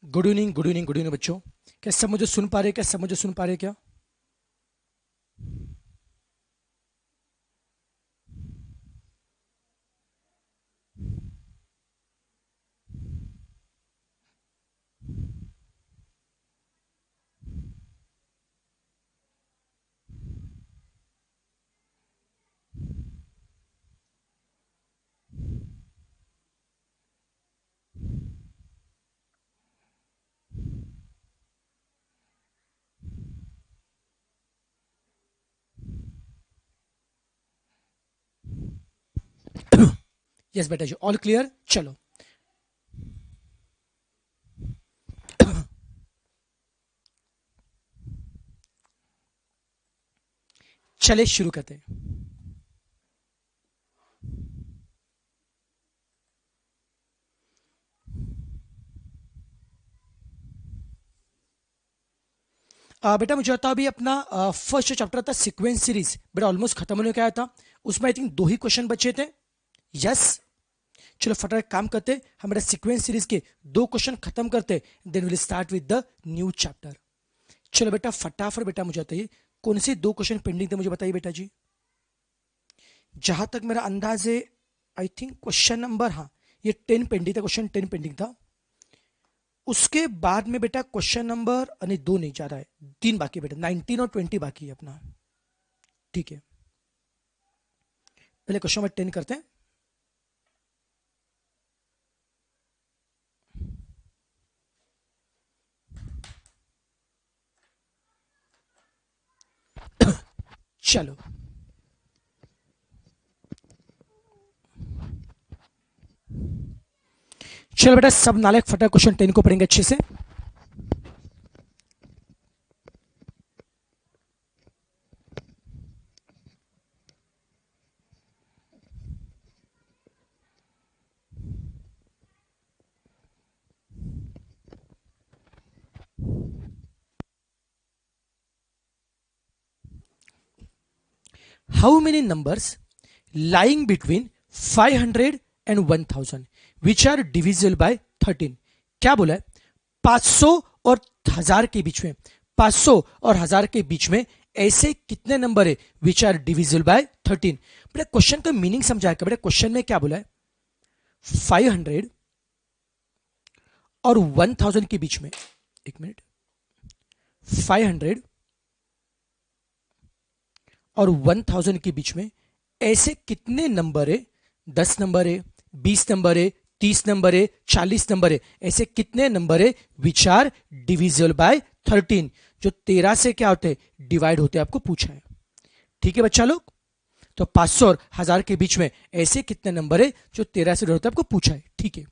Good evening, good evening, good evening बच्चों। क्या सब मुझे सुन पा रहे? क्या सब मुझे सुन पा रहे? क्या यस बेटा जी, ऑल क्लियर। चलो चले शुरू करते हैं। बेटा मुझे बताओ, अभी अपना फर्स्ट चैप्टर था सीक्वेंस सीरीज, बेटा ऑलमोस्ट खत्म होने को आया था। उसमें आई थिंक 2 ही क्वेश्चन बचे थे। यस, चलो फटाफट काम करते, हमारे सीक्वेंस सीरीज के 2 क्वेश्चन खत्म करते, then will start with the new chapter. चलो बेटा फटाफट बेटा मुझे बताइए कौन से 2 क्वेश्चन पेंडिंग थे, मुझे बताइए बेटा जी। जहां तक मेरा अंदाज है, आई थिंक क्वेश्चन नंबर, हाँ ये 10 पेंडिंग था, क्वेश्चन 10 पेंडिंग था। उसके बाद में बेटा क्वेश्चन नंबर, नहीं 2 नहीं, जा रहा है 3 बाकी बेटा, 19 और 20 बाकी है अपना। ठीक है, पहले क्वेश्चन नंबर 10 करते हैं। चलो चलो बेटा सब नालायक फटा क्वेश्चन 10 को पढ़ेंगे अच्छे से। How many numbers lying between 500 and 1000 which are divisible by 13। क्या बोला है? 500 और 1000 के बीच में, 500 और 1000 के बीच में ऐसे कितने नंबर है विच आर डिविजिबल बाय 13। बेटा क्वेश्चन का मीनिंग समझाएगा। बेटा क्वेश्चन में क्या बोला है? 500 और 1000 के बीच में, एक मिनट, 500 और 1000 के बीच में ऐसे कितने नंबर है? 10 नंबर है, 20 नंबर है, 30 नंबर है, 40 नंबर है, ऐसे कितने नंबर है विच आर डिविजिबल बाय 13, जो 13 से क्या होते हैं? डिवाइड होते हैं, आपको पूछा है। ठीक है बच्चा लोग, तो 500 और 1000 के बीच में ऐसे कितने नंबर है जो 13 से डिवाइड होते हैं, आपको पूछा है। ठीक है,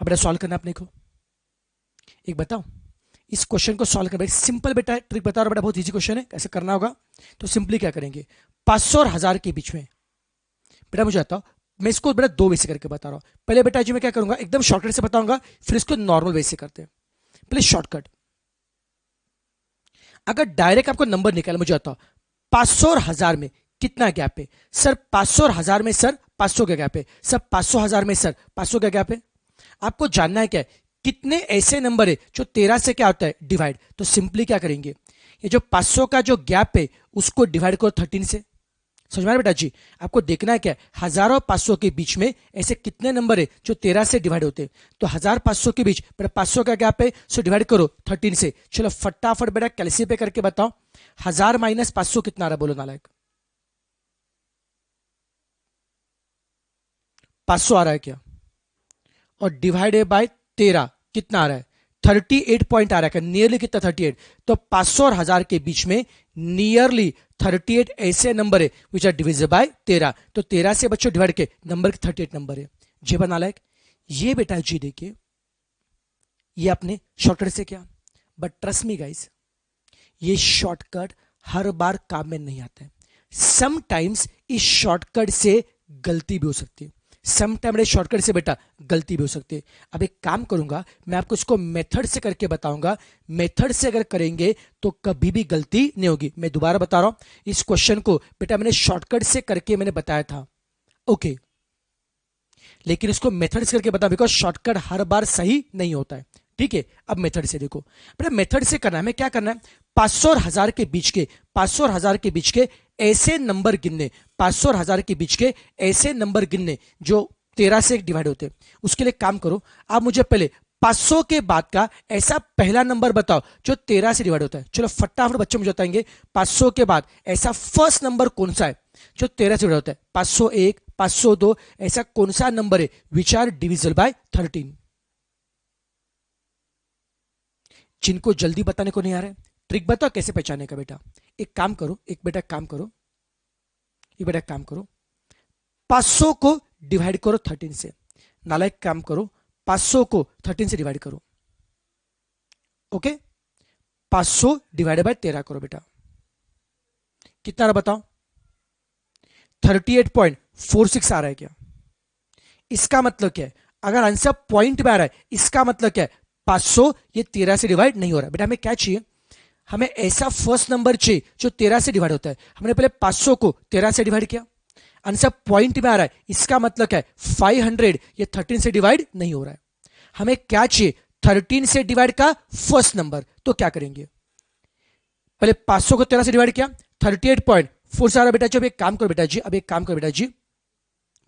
अब बेटा सॉल्व करना अपने को। एक बताओ, इस क्वेश्चन को सॉल्व कर, सिंपल बेटा ट्रिक बता रहा हूं बेटा, बहुत इजी क्वेश्चन है, कैसे करना होगा। तो सिंपली क्या करेंगे, 500 और 1000 के बीच में बेटा मुझे बताओ, मैं इसको बेटा दो वे से करके बता रहा हूं। पहले बेटा जी मैं क्या करूंगा, एकदम शॉर्टकट से बताऊंगा, फिर इसको नॉर्मल वे से करते हैं। पहले शॉर्टकट, अगर डायरेक्ट आपको नंबर निकालना, मुझे बताओ 500 और 1000 में कितना गैप है। सर 500 और 1000 में सर 500 का गैप है। सर 500 1000 में सर 500 का गैप है। आपको जानना है क्या है, कितने ऐसे नंबर है जो 13 से क्या होता है डिवाइड। तो सिंपली क्या करेंगे, ये जो 500 का जो गैप है उसको डिवाइड करो 13 से। समझ में आ रहा है बेटा जी, आपको देखना है क्या है, 1000 और 500 के बीच में ऐसे कितने नंबर है जो 13 से डिवाइड होते हैं। तो 1000 500 के बीच बेटा 500 का गैप है, सो डिवाइड करो 13 से। चलो फटाफट बेटा कैलसी पे करके बताओ, 1000 माइनस 500 कितना आ रहा है, बोलो नालायक। 500 आ रहा है क्या, और डिवाइडेड बाय 13 कितना आ रहा है, 38 पॉइंट आ रहा है। नियरली कितना, 38। तो 500 और 1000 के बीच में नियरली 38 ऐसे नंबर है विच आर डिविजिबल बाय 13। तो 13 से बच्चों डिवाइड के नंबर 38 नंबर है। जे बना लायक, ये बेटा जी देखिए, ये आपने शॉर्टकट से क्या, बट ट्रस्ट मी गाइस, ये शॉर्टकट हर बार काम में नहीं आता है। समटाइम्स इस शॉर्टकट से गलती भी हो सकती है, समटाइम शॉर्टकट से बेटा गलती भी हो सकती है। अब एक काम करूंगा, मैं आपको इसको मेथड से करके बताऊंगा। मेथड से अगर करेंगे तो कभी भी गलती नहीं होगी। मैं दोबारा बता रहा हूं, इस क्वेश्चन को बेटा मैंने शॉर्टकट से करके मैंने बताया था, ओके, लेकिन इसको मेथड से करके बता, बिकॉज शॉर्टकट हर बार सही नहीं होता है। ठीक है, अब मेथड से देखो बेटा, मेथड से करना है, हमें क्या करना है, 500 और 1000 के बीच के, 500 और 1000 के बीच के ऐसे नंबर गिनने, 500 और 1000 के बीच के ऐसे नंबर गिनने जो 13 से डिवाइड होते हैं। उसके लिए काम करो, आप मुझे पहले 500 के बाद का ऐसा पहला नंबर बताओ जो 13 से डिवाइड होता है। चलो फटाफट बच्चे मुझे बताएंगे, 500 के बाद ऐसा फर्स्ट नंबर कौन सा है जो 13 से डिवाइड होता है। 501, 502, ऐसा कौन सा नंबर है विच आर डिविजिबल बाय 13। जिनको जल्दी बताने को नहीं आ रहा है, ट्रिक बताओ कैसे पहचाने का बेटा। एक काम करो, एक बेटा काम करो, एक बेटा काम करो, 500 को डिवाइड करो 13 से। नालायक काम करो, 500 को 13 से डिवाइड करो, ओके। 500 डिवाइड बाय 13 करो बेटा, कितना रहा बताओ, 38.46 आ रहा है क्या। इसका मतलब क्या है, अगर आंसर पॉइंट में आ रहा है इसका मतलब क्या है, 500 ये 13 से डिवाइड नहीं हो रहा। बेटा हमें क्या चाहिए, हमें ऐसा फर्स्ट नंबर चाहिए जो 13 से डिवाइड होता है। हमने पहले 500 को 13 से डिवाइड किया, आंसर पॉइंट में आ रहा है, इसका मतलब क्या है, 500 ये 13 से डिवाइड नहीं हो रहा है। हमें क्या चाहिए, 13 से डिवाइड का फर्स्ट नंबर। तो क्या करेंगे, पहले 500 को 13 से डिवाइड किया, 38.4 आ रहा बेटा जी। अब एक काम करो बेटा जी, अब एक काम करो बेटा जी,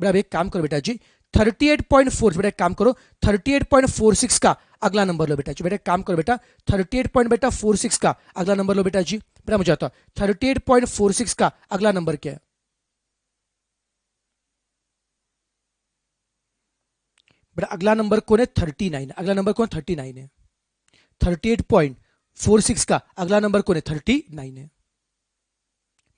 बेटा अब एक काम करो बेटा जी, 38.4 बेटा एक काम करो, 38.46 का अगला नंबर लो बेटा जी। बेटा काम करो बेटा, 38.46 का अगला नंबर लो बेटा जी। बेटा मुझे आता 38.46 का अगला नंबर क्या है। बेटा अगला नंबर कौन है, 39। अगला नंबर कौन, 39 है। 38.46 का अगला नंबर कौन है, 39 है।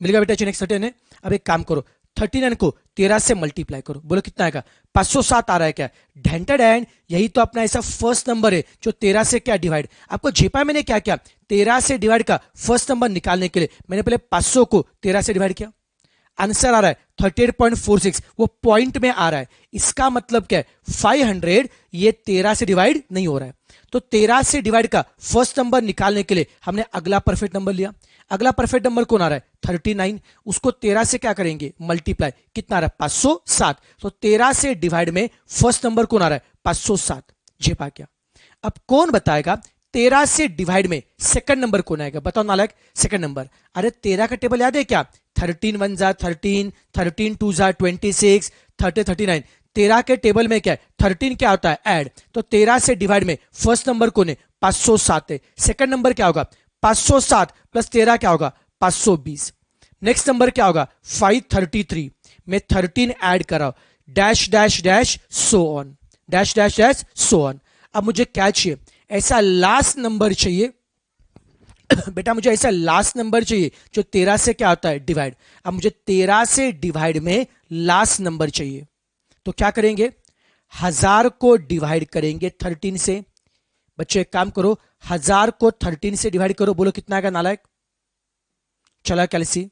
मिल गया बेटा, नेक्स्ट 13 है। अब एक काम करो, 39 को 13 से मल्टीप्लाई करो, बोलो कितना आएगा, 507 आ रहा है क्या। ढेंटेड एंड, यही तो अपना ऐसा फर्स्ट नंबर है जो 13 से क्या डिवाइड। आपको झेपा मैंने क्या किया, 13 से डिवाइड का फर्स्ट नंबर निकालने के लिए मैंने पहले 500 को 13 से डिवाइड किया, आंसर आ रहा है 38.46, वो पॉइंट में आ रहा है। इसका मतलब क्या है, 500 ये 13 से डिवाइड नहीं हो रहा है। तो 13 से डिवाइड का फर्स्ट नंबर निकालने के लिए हमने अगला परफेक्ट नंबर लिया। अगला परफेक्ट नंबर कौन आ रहा है, 39। उसको 13 से क्या करेंगे, मल्टीप्लाई, कितना आ रहा है, 507। तो 13 से डिवाइड में फर्स्ट नंबर कौन आ रहा है, 507। झेपा क्या। अब कौन बताएगा 13 से डिवाइड में सेकंड नंबर कौन आएगा, बताओ नालायक। सेकंड नंबर, अरे 13 का टेबल याद है क्या, 13 1 जा 13, 13 2 जा 26, 30 39। 13 के टेबल में क्या है, 13 क्या होता है, ऐड। तो 13 से डिवाइड में फर्स्ट नंबर कौन है, 507 है। सेकंड नंबर क्या होगा, 507 प्लस 13 क्या होगा, 520। नेक्स्ट नंबर क्या होगा, 533 में 13 ऐड करा, dash dash dash so on, dash dash dash so on. अब मुझे क्या चाहिए, ऐसा लास्ट नंबर चाहिए बेटा, मुझे ऐसा लास्ट नंबर चाहिए जो 13 से क्या होता है, डिवाइड। अब मुझे 13 से डिवाइड में लास्ट नंबर चाहिए, तो क्या करेंगे, 1000 को डिवाइड करेंगे 13 से, बच्चों एक काम करो, 1000 को 13 से डिवाइड करो, बोलो कितना आएगा नालायक। चला कैलसी,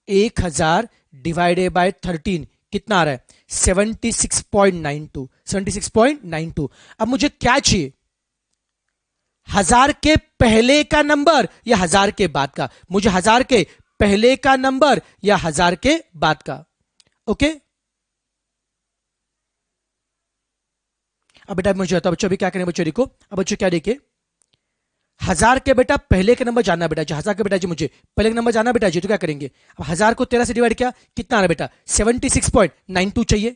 1000 डिवाइडेड बाय 13 कितना आ रहा है, 76.92, 76.92। अब मुझे क्या चाहिए, 1000 के पहले का नंबर या 1000 के बाद का। मुझे 1000 के पहले का नंबर या 1000 के बाद का। ओके, अब बेटा मुझे बताओ बच्चों, अभी क्या करें बच्चों, देखो अब बच्चों क्या देखिए, 1000 के बेटा पहले के नंबर जानना बेटा जी, 1000 के बेटा जी मुझे पहले का नंबर जानना बेटा जी, तो क्या करेंगे, अब 1000 को 13 से डिवाइड किया, कितना आ रहा है बेटा, 76.92 चाहिए।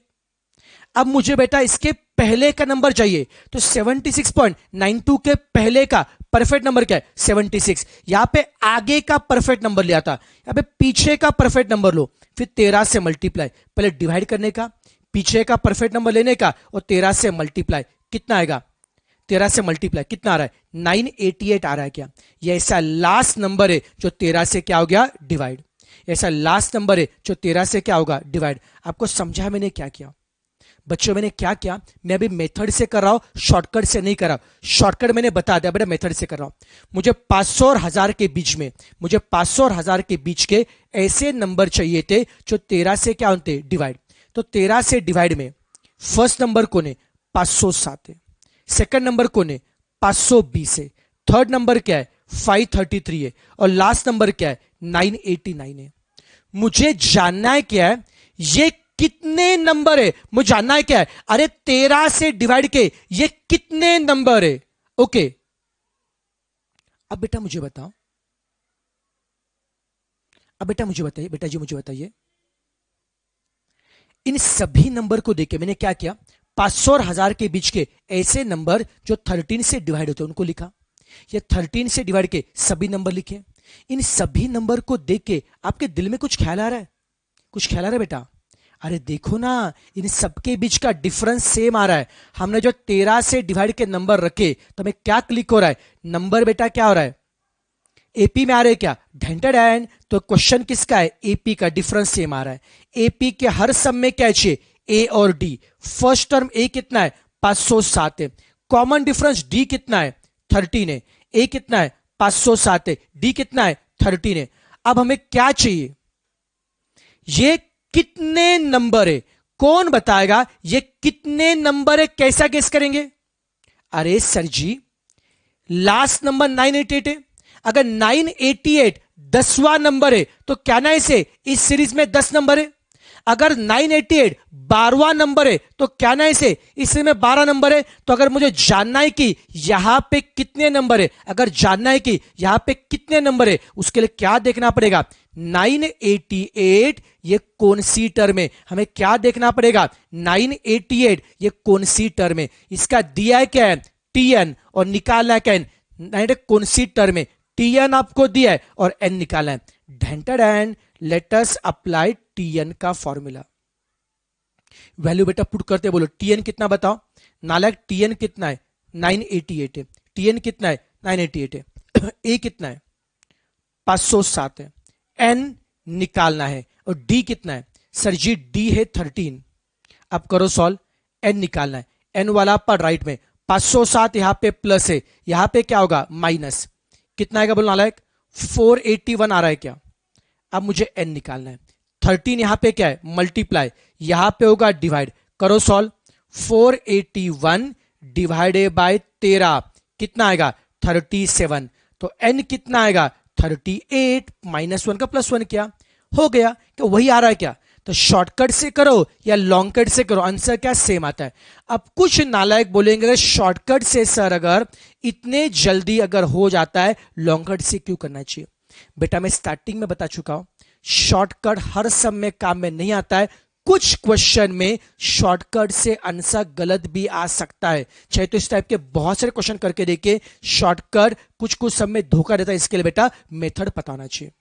अब मुझे बेटा इसके पहले का नंबर चाहिए, तो 76.92 के पहले का परफेक्ट नंबर क्या है, 76। यहां पे आगे का परफेक्ट नंबर लिया था, यहां पे पीछे का परफेक्ट नंबर लो, फिर 13 से मल्टीप्लाई, पहले डिवाइड करने का, पीछे का परफेक्ट नंबर लेने का, और 13 से मल्टीप्लाई, कितना आएगा, 13 से मल्टीप्लाई कितना आ रहा है, 988 आ रहा है क्या। यह ऐसा लास्ट नंबर है जो 13 से क्या हो गया, डिवाइड। ऐसा लास्ट नंबर है जो 13 से क्या होगा, डिवाइड। आपको समझा मैंने क्या किया बच्चों, मैंने क्या किया, मैं अभी मेथड से कर रहा हूं, शॉर्टकट से नहीं कर रहा हूं। शॉर्टकट मैंने बता दिया बेटा, मेथड से कर रहा हूं। मुझे 500 और 1000 के बीच में, मुझे 500 और 1000 के बीच के ऐसे नंबर चाहिए थे जो 13 से क्या होते, डिवाइड। तो 13 से डिवाइड में फर्स्ट नंबर कौन है, 507 है, सेकंड नंबर कौन है, 520 है, थर्ड नंबर क्या है, 533 है, और लास्ट नंबर क्या है, 989 है। मुझे जानना है क्या है, ये कितने नंबर है, मुझे जानना है क्या है, अरे 13 से डिवाइड के ये कितने नंबर है। ओके, अब बेटा मुझे बताओ, अब बेटा मुझे बताइए, बेटा जी मुझे बताइए, इन सभी नंबर को देखे मैंने क्या किया, 500 और 1000 के बीच के ऐसे नंबर जो 13 से डिवाइड होते हैं उनको लिखा, या 13 से डिवाइड के सभी नंबर लिखे। इन सभी नंबर को देख के आपके दिल में कुछ ख्याल आ रहा है, कुछ ख्याल आ रहा है बेटा, अरे देखो ना, इन सबके बीच का डिफरेंस सेम आ रहा है। हमने जो 13 से डिवाइड के नंबर रखे तो हमें क्या क्लिक हो रहा है, नंबर बेटा क्या हो रहा है, एपी में आ रहे हैं क्या, ढेंटेड एंड। तो क्वेश्चन किसका है, एपी का, डिफरेंस सेम आ रहा है। एपी के हर सम में क्या चाहिए, ए और डी। फर्स्ट टर्म ए कितना है, 507 है, कॉमन डिफरेंस डी कितना है, 13 है, ए कितना है, 507 है, डी कितना है, 13 है। अब हमें क्या चाहिए, ये कितने नंबर है, कौन बताएगा ये कितने नंबर है, कैसा गेस करेंगे। अरे सर जी, लास्ट नंबर 988 है, अगर 988 10वां नंबर है तो क्या ना इसे इस सीरीज में 10 नंबर है। अगर 988 12वां नंबर है तो क्या ना इसे इस सीरीज में 12 नंबर है। तो अगर मुझे जानना है कि यहां पे कितने नंबर है, अगर जानना है कि यहां पे कितने नंबर है, उसके लिए क्या देखना पड़ेगा, 988 ये कौन सी टर्म है, हमें क्या देखना पड़ेगा, 988 ये कौन सी टर्म है। इसका दिया है क्या है, टीएन, और निकालना है क्या है, 988 कौन सी टर्म है, टीएन आपको दिया है और एन निकालना है। ढेंटेड and let us apply TN का फॉर्मूला। वैल्यू बेटा पुट करते, बोलो टीएन कितना बताओ, नालायक टीएन कितना है, 988 है, टीएन कितना है, 988 है, ए कितना है, 507 है, एन निकालना है, और डी कितना है, सर जी डी है 13। अब करो सॉल्व, एन निकालना है, एन वाला पर राइट में, 507 यहां पे प्लस है, यहां पे क्या होगा माइनस, कितना आएगा बोलो नालायक, 481 आ रहा है क्या। अब मुझे एन निकालना है, 13 यहां पे क्या है मल्टीप्लाई, यहां पे होगा डिवाइड, करो सॉल्व, 481 डिवाइडेड बाय 13 कितना आएगा 37। तो एन कितना आएगा 38, -1 का +1 क्या हो गया, क्या वही आ रहा है क्या। तो शॉर्टकट से करो या लॉन्ग कट से करो, आंसर क्या सेम आता है। अब कुछ नालायक बोलेंगे शॉर्टकट से सर अगर इतने जल्दी अगर हो जाता है लॉन्ग कट से क्यों करना चाहिए। बेटा मैं स्टार्टिंग में बता चुका हूं, शॉर्टकट हर सब में काम में नहीं आता है। कुछ क्वेश्चन में शॉर्टकट से आंसर गलत भी आ सकता है, चाहे तो इस टाइप के बहुत सारे क्वेश्चन करके देखिए, शॉर्टकट कुछ कुछ सब में धोखा देता है। इसके लिए बेटा मेथड पता होना चाहिए।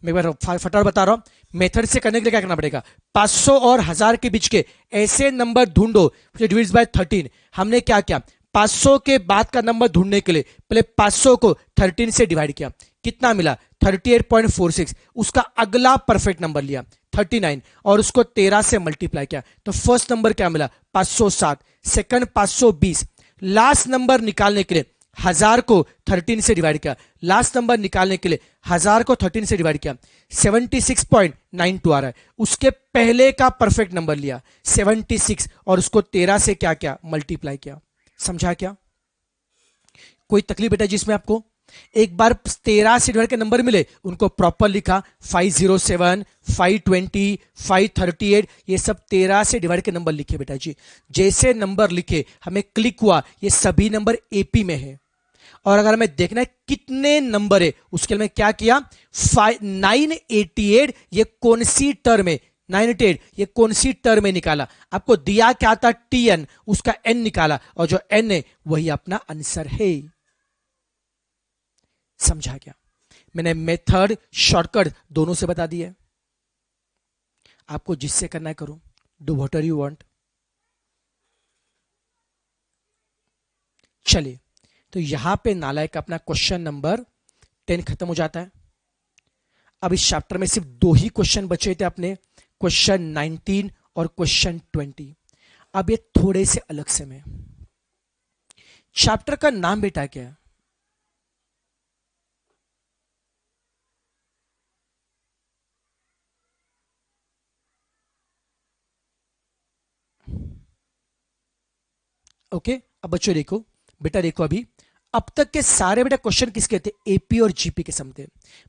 मैं फटाफट बता रहा हूं, मेथड से करने के लिए क्या करना पड़ेगा, 500 और 1000 के बीच के ऐसे नंबर ढूंढो जो डिवाइड्स बाय 13। हमने क्या किया, 500 के बाद का नंबर ढूंढने के लिए पहले 500 को 13 से डिवाइड किया, कितना मिला 38.46। उसका अगला परफेक्ट नंबर लिया 39 और उसको 13 से मल्टीप्लाई किया, तो फर्स्ट नंबर क्या मिला 507, सेकंड 520। लास्ट नंबर निकालने के लिए 1000 को 13 से डिवाइड किया, लास्ट नंबर निकालने के लिए 1000 को 13 से डिवाइड किया, 76.92 आ रहा है। उसके पहले का परफेक्ट नंबर लिया 76 और उसको 13 से क्या किया मल्टीप्लाई किया। समझा क्या? कोई तकलीफ बेटा जिसमें आपको? एक बार 13 से डिवाइड के नंबर मिले उनको प्रॉपर लिखा, 507, 520, 538, ये सब 13 से डिवाइड के नंबर लिखे बेटा जी। जैसे नंबर लिखे हमें क्लिक हुआ ये सभी नंबर एपी में है, और अगर हमें देखना है कितने नंबर है उसके लिए मैं क्या किया 988 ये कौन सी टर्म है, 988 ये कौन सी टर्म में निकाला, आपको दिया क्या था TN, उसका N निकाला और जो N है वही अपना आंसर है। समझा क्या? मैंने मेथड शॉर्टकट दोनों से बता दिया है, आपको जिससे करना है करो, डू व्हाटएवर यू वांट। चलिए तो यहां पे नालायक अपना क्वेश्चन नंबर 10 खत्म हो जाता है। अब इस चैप्टर में सिर्फ 2 ही क्वेश्चन बचे थे अपने, क्वेश्चन 19 और क्वेश्चन 20। अब ये थोड़े से अलग से में, चैप्टर का नाम बेटा क्या है? ओके अब बच्चों देखो बेटा, देखो अभी अब तक के सारे बेटा क्वेश्चन किसके थे? एपी और जीपी के सम थे,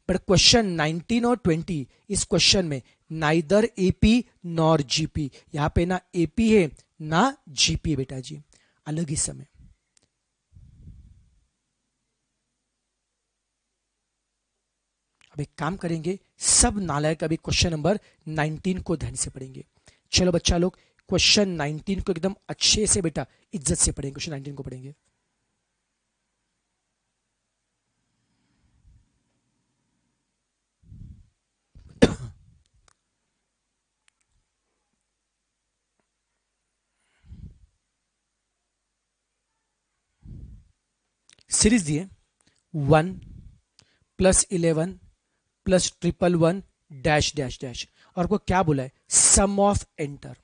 बट क्वेश्चन 19 और 20 इस क्वेश्चन में नाइदर एपी नॉर जीपी, यहां पे ना एपी है ना जीपी बेटा जी, अलग ही समय। अब एक काम करेंगे, सब नालायक अभी क्वेश्चन नंबर 19 को ध्यान से पढ़ेंगे। चलो बच्चा लोग क्वेश्चन 19 को एकदम अच्छे से बेटा इज्जत से पढ़ेंगे, क्वेश्चन 19 को पढ़ेंगे। सीरीज दिए 1 + 11 + 111 डैश डैश डैश, और को क्या बोला है सम ऑफ एंटर।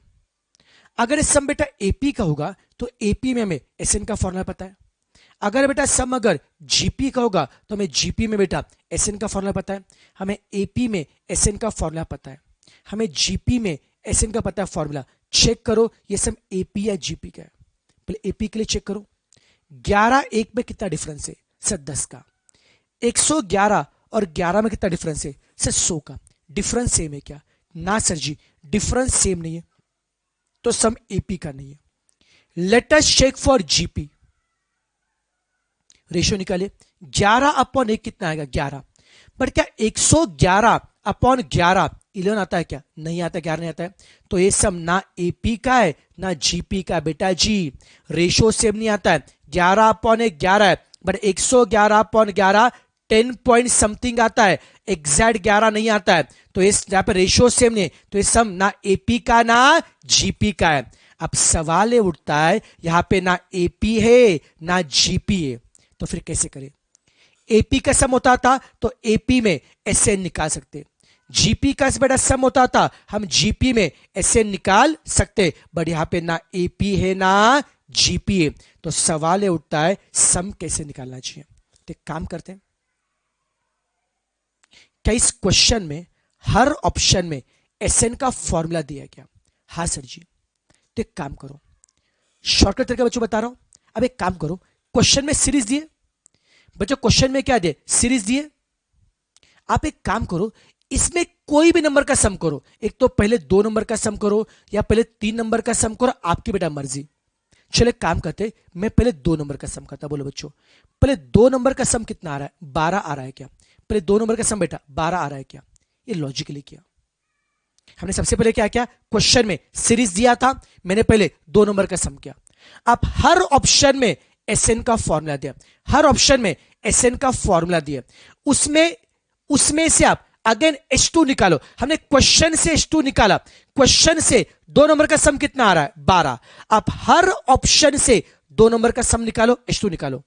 अगर सम बेटा एपी का होगा तो एपी में हमें एसएन का फॉर्मूला पता है, अगर बेटा सम अगर जीपी का होगा तो हमें जीपी में बेटा एसएन का फॉर्मूला पता है, हमें एपी में एसएन का फॉर्मूला पता है, हमें जीपी में एसएन का पता है फॉर्मूला। चेक करो ये सम एपी या जीपी का है, पहले एपी के लिए चेक करो। 11 1 में कितना डिफरेंस है सर 10 का, 111 और 11 में कितना डिफरेंस है सर 100 का। डिफरेंस सेम है क्या? ना सर जी डिफरेंस सेम नहीं है, तो सम एपी का नहीं है। Let us check for GP, ratio निकाले 11/1 कितना आएगा 11, बट क्या 111/11 11 आता है क्या? नहीं आता, 11 नहीं आता है, तो ये सम ना एपी का है ना जीपी का बेटा जी, रेशियो सेम नहीं आता है। 11/1 11 है, बट 111/11 10 पॉइंट समथिंग आता है, एग्जैक्ट 11 नहीं आता है, तो इस यहां पर रेशियो सेम नहीं है, तो ये सम ना एपी का ना जीपी का है। अब सवाल ये उठता है यहां पे ना एपी है ना जीपी है, तो फिर कैसे करें? एपी का सम होता था तो एपी में एसएन निकाल सकते, जीपी का बेटा सम होता था हम जीपी में एसएन निकाल सकते, बट यहां पे ना एपी है ना जीपी है, तो सवाल ये उठता है सम कैसे निकालना चाहिए। तो एक काम करते हैं, क्या इस क्वेश्चन में हर ऑप्शन में एसएन का फॉर्मूला दिया है क्या? हाँ सर जी। तो एक काम करो, शॉर्टकट तरीका बच्चों बता रहा हूं। अब एक काम करो, क्वेश्चन में सीरीज दिए बच्चों, क्वेश्चन में क्या दिए सीरीज दिए, आप एक काम करो इसमें कोई भी नंबर का सम करो, एक तो पहले 2 नंबर का सम करो या पहले 3 नंबर का सम करो, आपकी बेटा मर्जी। चले काम करते, मैं पहले 2 नंबर का सम करता। बोलो बच्चों पहले 2 नंबर का सम कितना आ रहा है? 12 आ रहा है क्या? पहले 2 नंबर का सम बेटा 12 आ रहा है क्या? ये लॉजिकली किया हमने। सबसे पहले क्या किया, क्वेश्चन में सीरीज दिया था, मैंने पहले 2 नंबर का सम किया। अब हर ऑप्शन में एसएन का फॉर्मूला दिया, हर ऑप्शन में एसएन का फॉर्मूला दिया, उसमें से आप अगेन H2 निकालो। हमने क्वेश्चन से H2 निकाला, क्वेश्चन से 2 नंबर का सम कितना आ रहा है 12। आप हर ऑप्शन से दो नंबर का सम निकालो, H2 निकालो।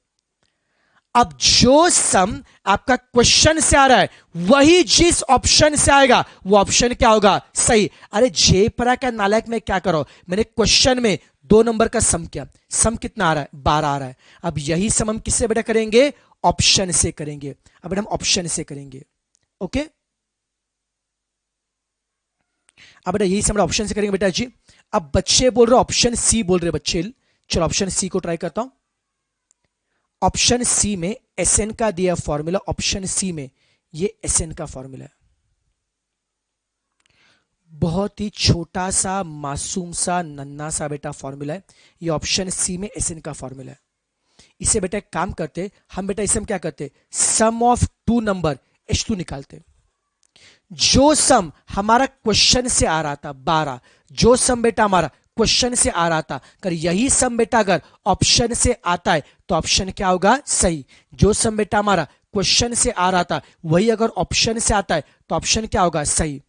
अब जो सम आपका क्वेश्चन से आ रहा है वही जिस ऑप्शन से आएगा वो ऑप्शन क्या होगा, सही। अरे जे परा क्या नालायक, में क्या करो, मैंने क्वेश्चन में दो नंबर का सम किया, सम कितना आ रहा है, 12 आ रहा है। अब यही सम हम किससे बेटा करेंगे, ऑप्शन से करेंगे। अब हम ऑप्शन से करेंगे, ओके। अब बेटा यही सम ऑप्शन से करेंगे बेटा जी। अब बच्चे बोल रहे ऑप्शन सी बोल रहे बच्चे, चलो ऑप्शन सी को ट्राई करता हूं। ऑप्शन सी में एसएन का दिया फॉर्मूला, ऑप्शन सी में ये एसएन का फॉर्मूला है। बहुत ही छोटा सा मासूम सा नन्ना सा बेटा फॉर्मूला है ये, ऑप्शन सी में एसएन का फॉर्मूला है। इसे बेटा एक काम करते हम, बेटा इसे हम क्या करते, सम ऑफ टू नंबर H2 निकालते। जो सम हमारा क्वेश्चन से आ रहा था 12, जो सम बेटा हमारा क्वेश्चन से आ रहा था, अगर यही सम बेटा अगर ऑप्शन से आता है तो ऑप्शन क्या होगा, सही। जो सम बेटा हमारा क्वेश्चन से आ रहा था वही अगर ऑप्शन से आता है तो ऑप्शन क्या होगा, सही।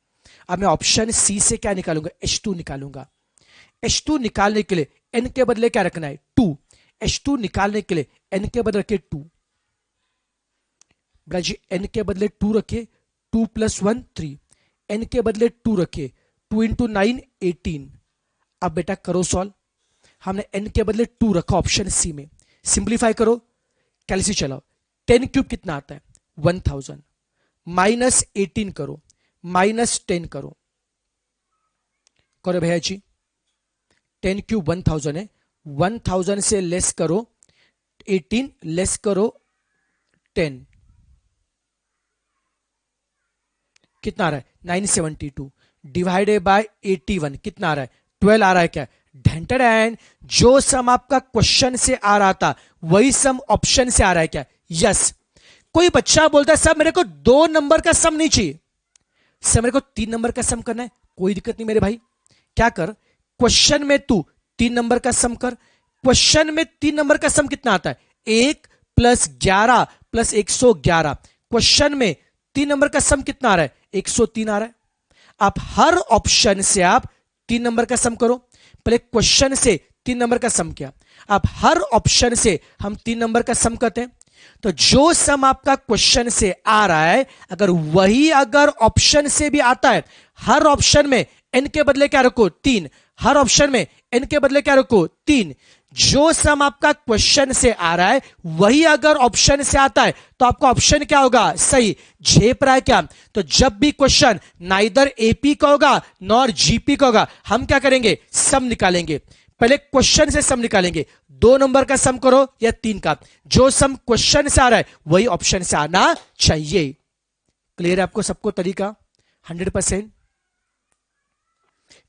अब मैं ऑप्शन सी से क्या निकालूंगा, H2 निकालूंगा। H2 निकालने के लिए n के बदले क्या रखना है, 2। H2 निकालने के लिए n के बदले रखे 2, जी n के बदले 2 रखे, 2 + 1 3, n के बदले 2 रखे, 2 × 9 18। अब बेटा करो सॉल्व, हमने n के बदले 2 रखा ऑप्शन सी में, सिंप्लीफाई करो, कैलसी चलाओ, 10 क्यूब कितना आता है 1000, माइनस 18 करो, माइनस 10 करो, करो भैया जी। 10 क्यूब 1000 है, 1000 से लेस करो 18, लेस करो 10, कितना आ रहा है 972, डिवाइडेड बाय 81 कितना आ रहा है 12 आ रहा है क्या, ढेंटर एंड जो सम आपका क्वेश्चन से आ रहा था वही सम ऑप्शन से आ रहा है क्या, यस। कोई बच्चा बोलता है सर मेरे को 2 नंबर का सम नहीं चाहिए, सर मेरे को 3 नंबर का सम करना है, कोई दिक्कत नहीं मेरे भाई, क्या कर, क्वेश्चन में तू 3 नंबर का सम कर। क्वेश्चन में 3 नंबर का सम कितना आता है, 1 + 11 + 111। क्वेश्चन में 3 नंबर का सम कितना आ रहा है, 103 आ रहा है। आप हर ऑप्शन से आप 3 नंबर का सम करो, पहले क्वेश्चन से 3 नंबर का सम किया, अब हर ऑप्शन से हम 3 नंबर का सम करते हैं। तो जो सम आपका क्वेश्चन से आ रहा है अगर वही अगर ऑप्शन से भी आता है, हर ऑप्शन में n के बदले क्या रखो 3, हर ऑप्शन में n के बदले क्या रखो 3। जो सम आपका क्वेश्चन से आ रहा है वही अगर ऑप्शन से आता है तो आपका ऑप्शन क्या होगा, सही। झेप रहा है क्या, तो जब भी क्वेश्चन नाइदर एपी का होगा नॉर जीपी का होगा हम क्या करेंगे, सम निकालेंगे। पहले क्वेश्चन से सम निकालेंगे, 2 नंबर का सम करो या 3 का, जो सम क्वेश्चन से आ रहा है वही ऑप्शन से आना चाहिए। क्लियर है आपको सबको तरीका 100%।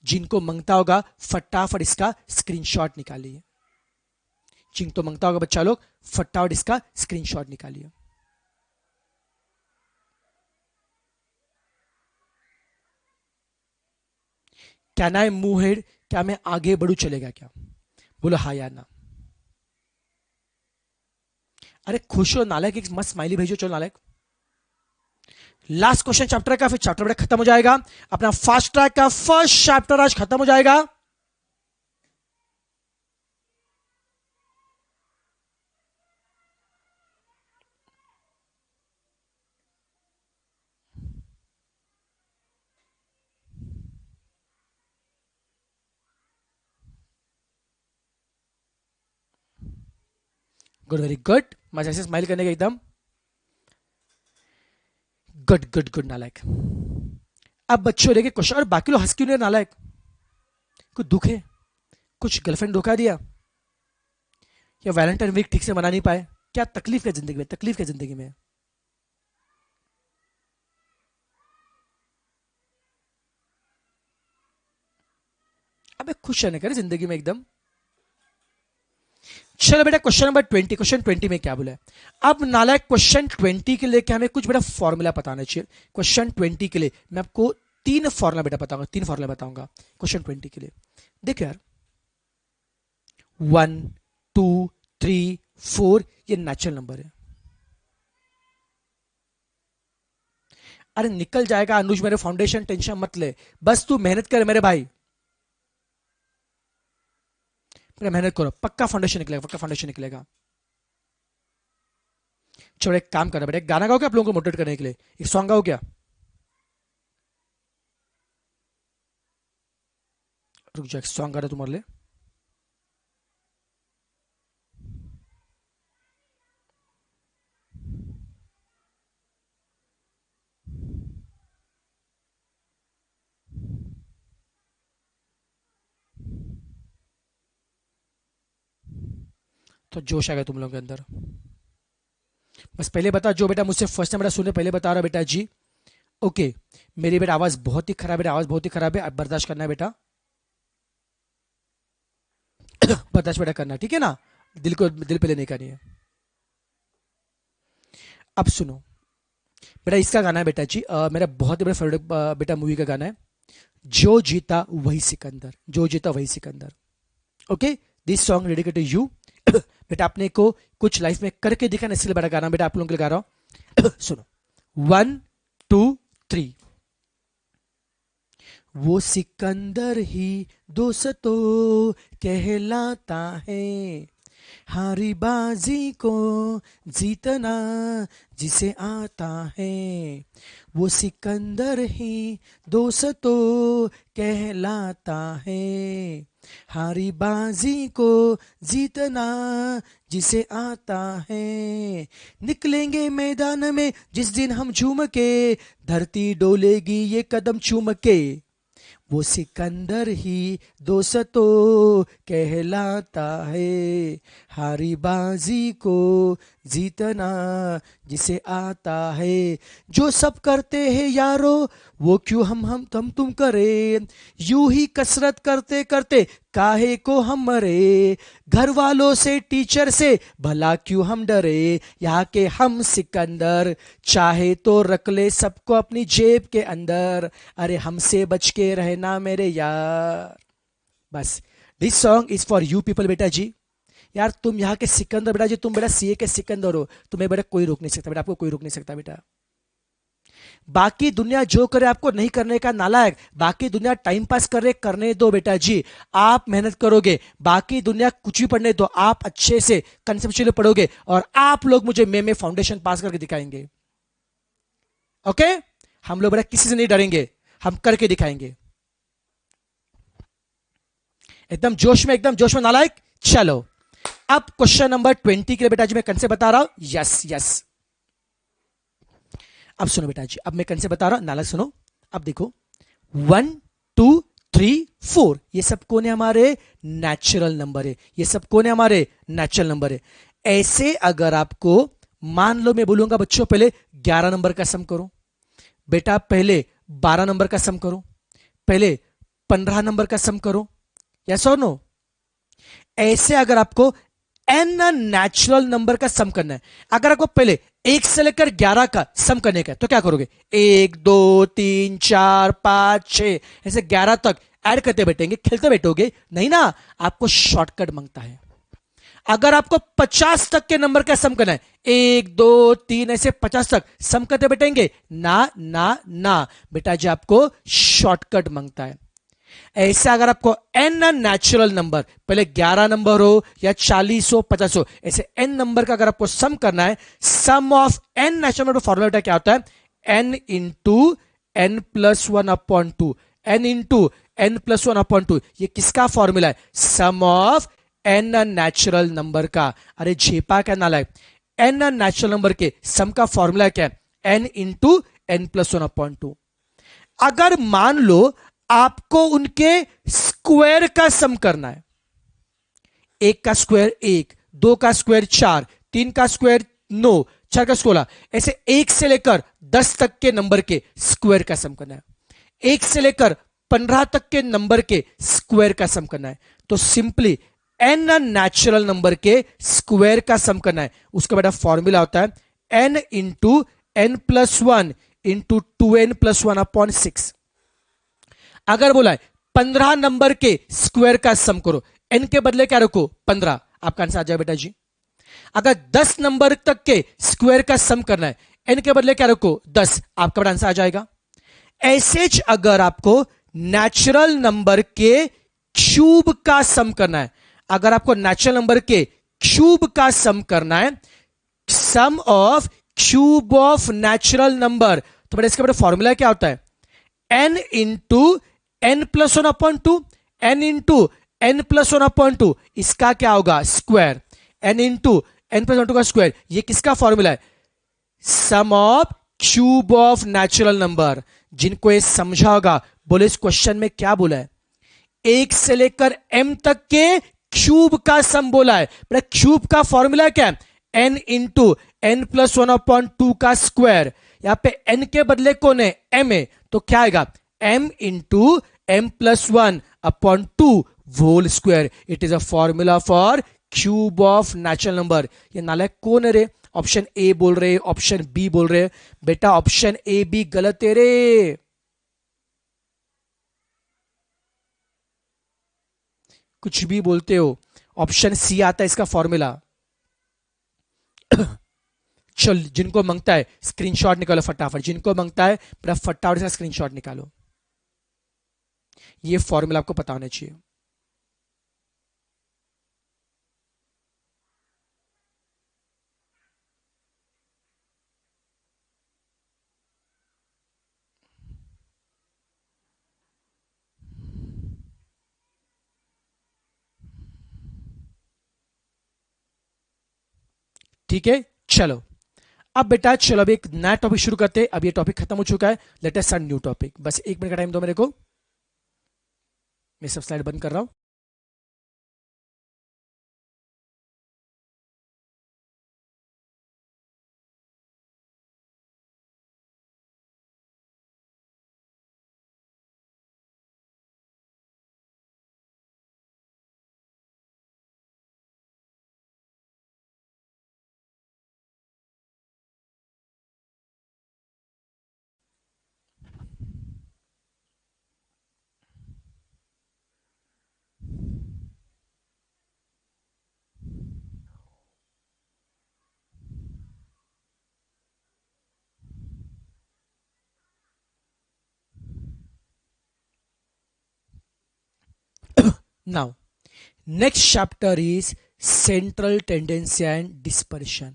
जिनको मंगता होगा फटाफट इसका स्क्रीनशॉट निकालिए, जिनको मंगता होगा बच्चा लोग फटाफट इसका स्क्रीनशॉट निकालिए। कैन आई मूव हेड, क्या मैं आगे बढ़ू चलेगा क्या, बोलो हाँ या ना। अरे खुश हो नालायक, एक मस्त स्माइली भेजो, चलो नालायक। लास्ट क्वेश्चन चैप्टर का, फिर चैप्टर बड़ा खत्म हो जाएगा, अपना फास्ट ट्रैक का फर्स्ट चैप्टर आज खत्म हो जाएगा। गुड, वेरी गुड, मजा से स्माइल करने का एकदम गुड गुड गुड नालायक। अब बच्चों लेके क्वेश्चन, और बाकी लोग हंस क्यों नहीं रहे नालायक, कुछ दुख है, कुछ गर्लफ्रेंड धोखा दिया, या वैलेंटाइन वीक ठीक से मना नहीं पाए, क्या तकलीफ है जिंदगी में, तकलीफ है जिंदगी में। अबे खुश रहने का जिंदगी में एकदम। चलो बेटा क्वेश्चन नंबर 20, क्वेश्चन 20 में क्या बोला है, अब नालायक क्वेश्चन 20 के लिए क्या हमें कुछ बेटा फॉर्मूला बताना चाहिए। क्वेश्चन 20 के लिए मैं आपको 3 फॉर्मूला बेटा बताऊंगा, 3 फॉर्मूला बताऊंगा क्वेश्चन 20 के लिए। देखो यार 1 2 3 4 ये नेचुरल नंबर है। अरे निकल जाएगा अनुज मेरे फाउंडेशन, टेंशन मत ले, बस तू मेहनत कर मेरे भाई। बेटा मेहनत करो, पक्का फाउंडेशन निकलेगा, पक्का फाउंडेशन निकलेगा। चलो एक काम करना बेटा, एक गाना गाओ क्या आप लोगों को मोटिवेट करने के लिए, एक सॉन्ग गाओ क्या? रुक जाओ, एक सॉन्ग गा रहा तुम्हारे लिए। तो जोश आ गया तुम लोगों के अंदर। बस पहले बता, जो बेटा मुझसे फर्स्ट टाइम बेटा सुने, पहले बता रहा बेटा जी। ओके, मेरी बेटा आवाज बहुत ही खराब है, आवाज बहुत ही खराब है, अब बर्दाश्त करना है बेटा। बर्दाश्त बेटा करना, ठीक है ना, दिल पे लेने का नहीं है। अब सुनो बेटा, इसका गाना है बेटा जी, मेरा बहुत ही बड़ा फेवरेट बेटा मूवी का गाना है, जो जीता वही सिकंदर, जो जीता वही Sikandar. Okay, this song dedicated to you. बेटा आपने को कुछ लाइफ में करके दिखाना, इसलिए बड़ा गाना बेटा आप लोगों के लिए गा रहा हूं। सुनो, 1 2 3। वो सिकंदर ही दोस्तों कहलाता है, हारी बाजी को जीतना जिसे आता है। वो सिकंदर ही दोस्तों कहलाता है, हारी बाजी को जीतना जिसे आता है। निकलेंगे मैदान में जिस दिन हम झूम के, धरती डोलेगी ये कदम चूम के। वो सिकंदर ही दोस्तों कहलाता है, हारी बाजी को जीतना जिसे आता है। जो सब करते हैं यारो वो क्यों हम तुम करे, यूं ही कसरत करते करते काहे को हम मरे। घर वालों से टीचर से भला क्यों हम डरे, यहाँ के हम सिकंदर चाहे तो रख ले सबको अपनी जेब के अंदर। अरे हमसे बच के रहना मेरे यार। बस, this song is for you people बेटा जी। यार तुम यहाँ के सिकंदर बेटा जी, तुम बेटा सीए के सिकंदर हो, तुम्हें बेटा कोई रोक नहीं सकता बेटा, आपको कोई रोक नहीं सकता बेटा। बाकी दुनिया जो करे आपको नहीं करने का नालायक, बाकी दुनिया टाइम पास करे करने दो बेटा जी, आप मेहनत करोगे, बाकी दुनिया कुछ भी पढ़ने दो, आप अच्छे से कंसेप्चुअली पढ़ोगे और आप लोग मुझे में फाउंडेशन पास करके दिखाएंगे। ओके, हम लोग बेटा किसी से नहीं डरेंगे, हम करके दिखाएंगे। एकदम जोश में नालायक। चलो अब क्वेश्चन नंबर 20 के लिए बेटा जी मैं कंसेप्ट बता रहा हूं। यस यस, अब सुनो बेटा जी, अब मैं कंसेप्ट बता रहा हूं, नालायक सुनो। अब देखो 1 2 3 4, ये सब कौन है? हमारे नेचुरल नंबर है, ये सब कौन है? हमारे नेचुरल नंबर है। ऐसे अगर आपको मान लो मैं बोलूंगा बच्चों पहले 11 नंबर का सम करो, बेटा पहले 12 नंबर का सम करो, पहले 15 नंबर का सम करो, यस और नो। ऐसे अगर आपको एन नेचुरल नंबर का सम करना है, अगर आपको पहले 1 से लेकर 11 का सम करने का है तो क्या करोगे? 1 2 3 4 5 6 ऐसे 11 तक ऐड करते बैठेंगे, खेलते बैठोगे नहीं ना, आपको शॉर्टकट मांगता है। अगर आपको 50 तक के नंबर का सम करना है, 1 2 3 ऐसे 50 तक सम करते बैठेंगे ना ना ना, बेटा जी आपको शॉर्टकट मांगता है। ऐसे अगर आपको एन नेचुरल नंबर, पहले 11 नंबर हो या 40 हो 50 हो, ऐसे एन नंबर का अगर आपको सम करना है, sum of n natural number formula क्या होता है? N into N plus 1/2, n into N plus 1/2। ये किसका फॉर्मूला है? Sum of n natural number का। अरे झेपा क्या नालायक, एन नेचुरल नंबर के सम का फॉर्मूला क्या है? N into N plus 1/2। अगर मान लो आपको उनके स्क्वायर का सम करना है, 1 का स्क्वायर 1, 2 का स्क्वायर 4, 3 का स्क्वायर 9, 4 का 16, ऐसे 1 से लेकर 10 तक के नंबर के स्क्वायर का सम करना है, 1 से लेकर 15 तक के नंबर के स्क्वायर का सम करना है, तो सिंपली एन नेचुरल नंबर के स्क्वायर का सम करना है। उसका बेटा फॉर्मूला होता है N into N plus 1 into 2n plus 1/6। अगर बोला है 15 नंबर के स्क्वायर का सम करो, एन के बदले क्या रखो? 15, आपका आंसर आ जाए बेटा जी। अगर 10 नंबर तक के स्क्वायर का सम करना है, एन के बदले क्या रखो? 10, आपका बड़ा आंसर आ जाएगा। ऐसे अगर आपको नेचुरल नंबर के क्यूब का सम करना है, अगर आपको नेचुरल नंबर के क्यूब का सम करना है, sum of cube of natural number, तो बेटा इसका बेटा फॉर्मूला क्या होता है, n into N plus one upon two, n into N plus one upon two, इसका क्या होगा square, n into N plus one two का स्क्वायर। ये किसका फॉर्मूला है, sum of cube of natural number. जिनको ये समझा होगा बोले इस क्वेश्चन में क्या बोला है, एक से लेकर m तक के क्यूब का सम बोला है। बेटा क्यूब का फॉर्मूला क्या है, n into N plus one upon two का स्क्वायर। यहां पे n के बदले कौन है, m है, तो क्या आएगा m into M plus one upon two whole square. It is a formula for cube of natural number. ये नालायक कौन है रे, ऑप्शन ए बोल रहे, ऑप्शन बी बोल रहे, बेटा ऑप्शन ए बी गलत है रे। कुछ भी बोलते हो, ऑप्शन सी आता है इसका फॉर्मूला। चल जिनको मांगता है स्क्रीनशॉट निकालो फटाफट, जिनको मांगता है पूरा फटाफट से स्क्रीनशॉट निकालो, ये फॉर्मूला आपको पता होना चाहिए। ठीक है चलो, अब बेटा चलो अभी एक नया टॉपिक शुरू करते हैं। अब ये टॉपिक खत्म हो चुका है, let us start new topic. बस एक मिनट का टाइम दो मेरे को, मैं सब स्लाइड बंद कर रहा हूं। Now, next chapter is central tendency and dispersion.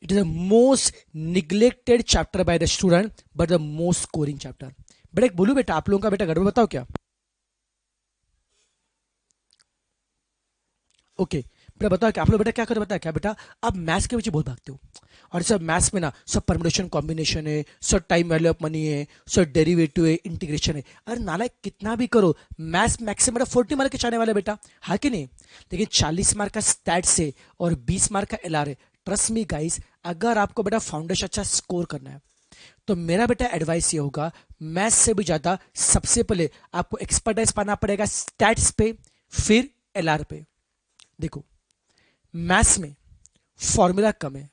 It is the most neglected chapter by the student, but the most scoring chapter. बेटा एक बोलू बेटा, आप लोगों का बेटा गड़बड़ बताओ क्या, ओके बेटा बताओ क्या आप लोग बेटा क्या करो बताओ क्या बेटा, आप मैथ्स के पीछे बहुत भागते हो, और सब मैथ्स में ना सब परम्यूटेशन कॉम्बिनेशन है, सब टाइम वैल्यू ऑफ मनी है, सब डेरिवेटिव है, इंटीग्रेशन है। अरे नालायक कितना भी करो, मैथ्स मैक्सिमम बेटा 40 मार्क के चाहने वाले बेटा, हाँ कि नहीं। लेकिन 40 मार्क का स्टैट्स है और 20 मार्क का एलआर है। ट्रस्ट मी गाइस, अगर आपको बेटा फाउंडेशन अच्छा स्कोर करना है तो मेरा बेटा एडवाइस ये होगा, मैथ्स से भी ज्यादा सबसे पहले आपको एक्सपर्टाइज पाना पड़ेगा स्टैट्स पे, फिर एलआर पे। देखो मैथ्स में फॉर्मूला कम है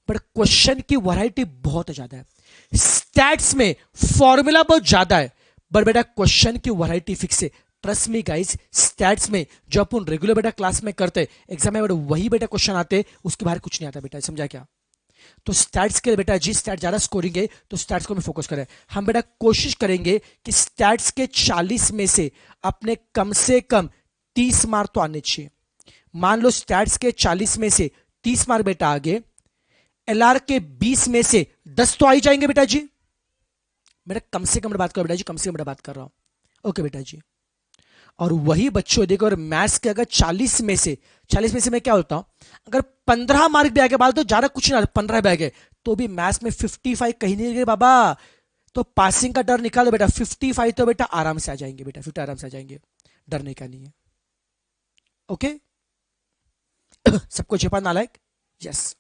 पर क्वेश्चन की वैरायटी बहुत ज्यादा है, स्टैट्स में फॉर्मूला बहुत ज्यादा है पर बेटा क्वेश्चन की वैरायटी फिक्स है। ट्रस्ट मी गाइस, स्टैट्स में जो अपन रेगुलर बेटा क्लास में करते हैं, एग्जाम में बेटा वही बेटा क्वेश्चन आते हैं, उसके बाहर कुछ नहीं आता बेटा, समझा क्या। तो स्टैट्स के लिए बेटा जी स्टैट ज्यादा स्कोरिंग है तो स्टैट्स को मैं फोकस करें। हम बेटा कोशिश करेंगे कि स्टैट्स के 40 में से अपने कम से कम 30 मार्क तो आने चाहिए। मान लो स्टैट्स के 40 में से 30 मार्क बेटा आगे, एलआर के 20 में से 10 तो आ ही जाएंगे बेटा जी। मेरा कम से कम बात कर बेटा जी, कम से कम बात कर रहा हूं, ओके बेटा जी। और वही बच्चों देखो, और मैथ्स के अगर 40 में से मैं क्या होता हूं, अगर 15 मार्क भी आगे, बाल तो ज्यादा कुछ नहीं, 15 भी आगे तो भी मैथ्स में 55 कहीं नहीं गए बाबा, तो पासिंग का डर निकाल दो बेटा, 55 तो बेटा आराम से आ जाएंगे बेटा, 50 आराम से आ जाएंगे, डरने का नहीं है, ओके। सबको छिपा नालायक, यस।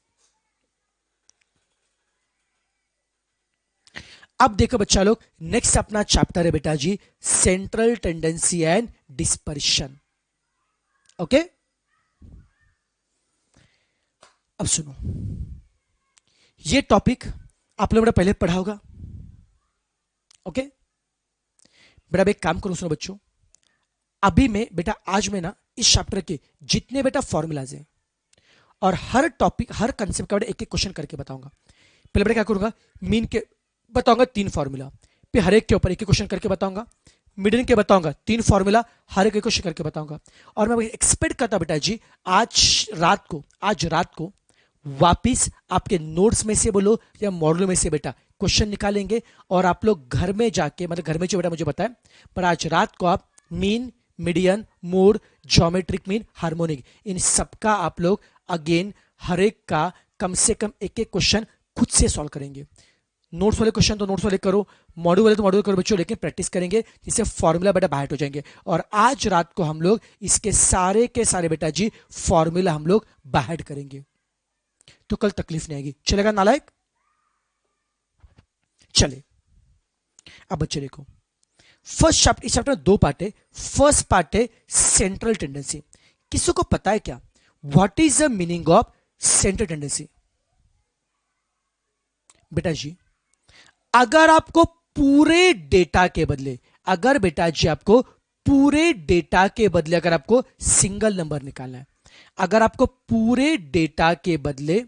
अब देखो बच्चा लोग, नेक्स्ट अपना चैप्टर है बेटा जी central tendency and dispersion, okay. अब सुनो, ये टॉपिक आप लोगों ने पहले पढ़ा होगा, ओके। बेटा एक काम करो, सुनो बच्चों, अभी मैं बेटा आज मैं ना इस चैप्टर के जितने बेटा फॉर्मूलाज हैं और हर टॉपिक हर कंसेप्ट का बेटा एक एक क्वेश्चन करके बताऊंगा। पहले बेटा क्या करूंगा, मीन के बताऊंगा 3 फॉर्मूला, फिर हर एक के ऊपर एक एक क्वेश्चन करके बताऊंगा, मीडियन के बताऊंगा, 3 फॉर्मूला हर एक क्वेश्चन करके बताऊंगा। और मैं एक्सपेक्ट करता बेटा जी आज रात को वापिस आपके नोट्स में से बोलो या मॉडल में से बेटा क्वेश्चन निकालेंगे, और आप लोग घर में जाके, मतलब घर में जो बेटा मुझे बताए, पर आज रात को आप mean, median, mode, geometric mean, harmonic, इन सबका आप लोग अगेन हर एक का कम से कम एक एक क्वेश्चन खुद से सॉल्व करेंगे। नोट्स वाले क्वेश्चन तो नोट्स वाले करो, मॉड्यूल वाले तो मॉड्यूल करो बच्चों, लेकिन प्रैक्टिस करेंगे जिससे फॉर्मूला बेटा बाहर हो जाएंगे। और आज रात को हम लोग इसके सारे के सारे बेटा जी फॉर्मूला हम लोग बाहर करेंगे, तो कल तकलीफ नहीं आएगी। चलेगा नालायक? चले अब बच्चे देखो, फर्स्ट चैप्टर, इस चैप्टर में 2 पार्ट है। फर्स्ट पार्ट है सेंट्रल टेंडेंसी। किसी को पता है क्या what is the meaning of central tendency? बेटा जी अगर आपको पूरे डेटा के बदले, अगर बेटा जी आपको पूरे डेटा के बदले अगर आपको सिंगल नंबर निकालना है, अगर आपको पूरे डेटा के बदले,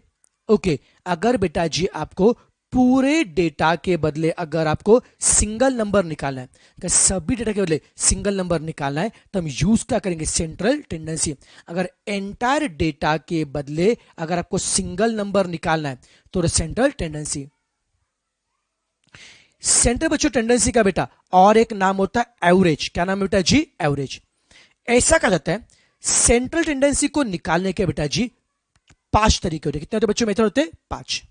ओके, अगर बेटा जी आपको पूरे डेटा के बदले अगर आपको सिंगल नंबर निकालना है, अगर सभी डेटा के बदले सिंगल नंबर निकालना है, तो हम यूज क्या करेंगे? Central tendency. अगर एंटायर डेटा के बदले अगर आपको सिंगल नंबर निकालना है तो सेंट्रल टेंडेंसी। सेंट्रल बच्चों टेंडेंसी का बेटा और एक नाम होता है एवरेज। क्या नाम है बेटा जी? एवरेज। ऐसा कहा जाता है सेंट्रल टेंडेंसी को निकालने के बेटा जी 5 तरीके होते हैं। कितने होते बच्चों? मेथड होते हैं 5।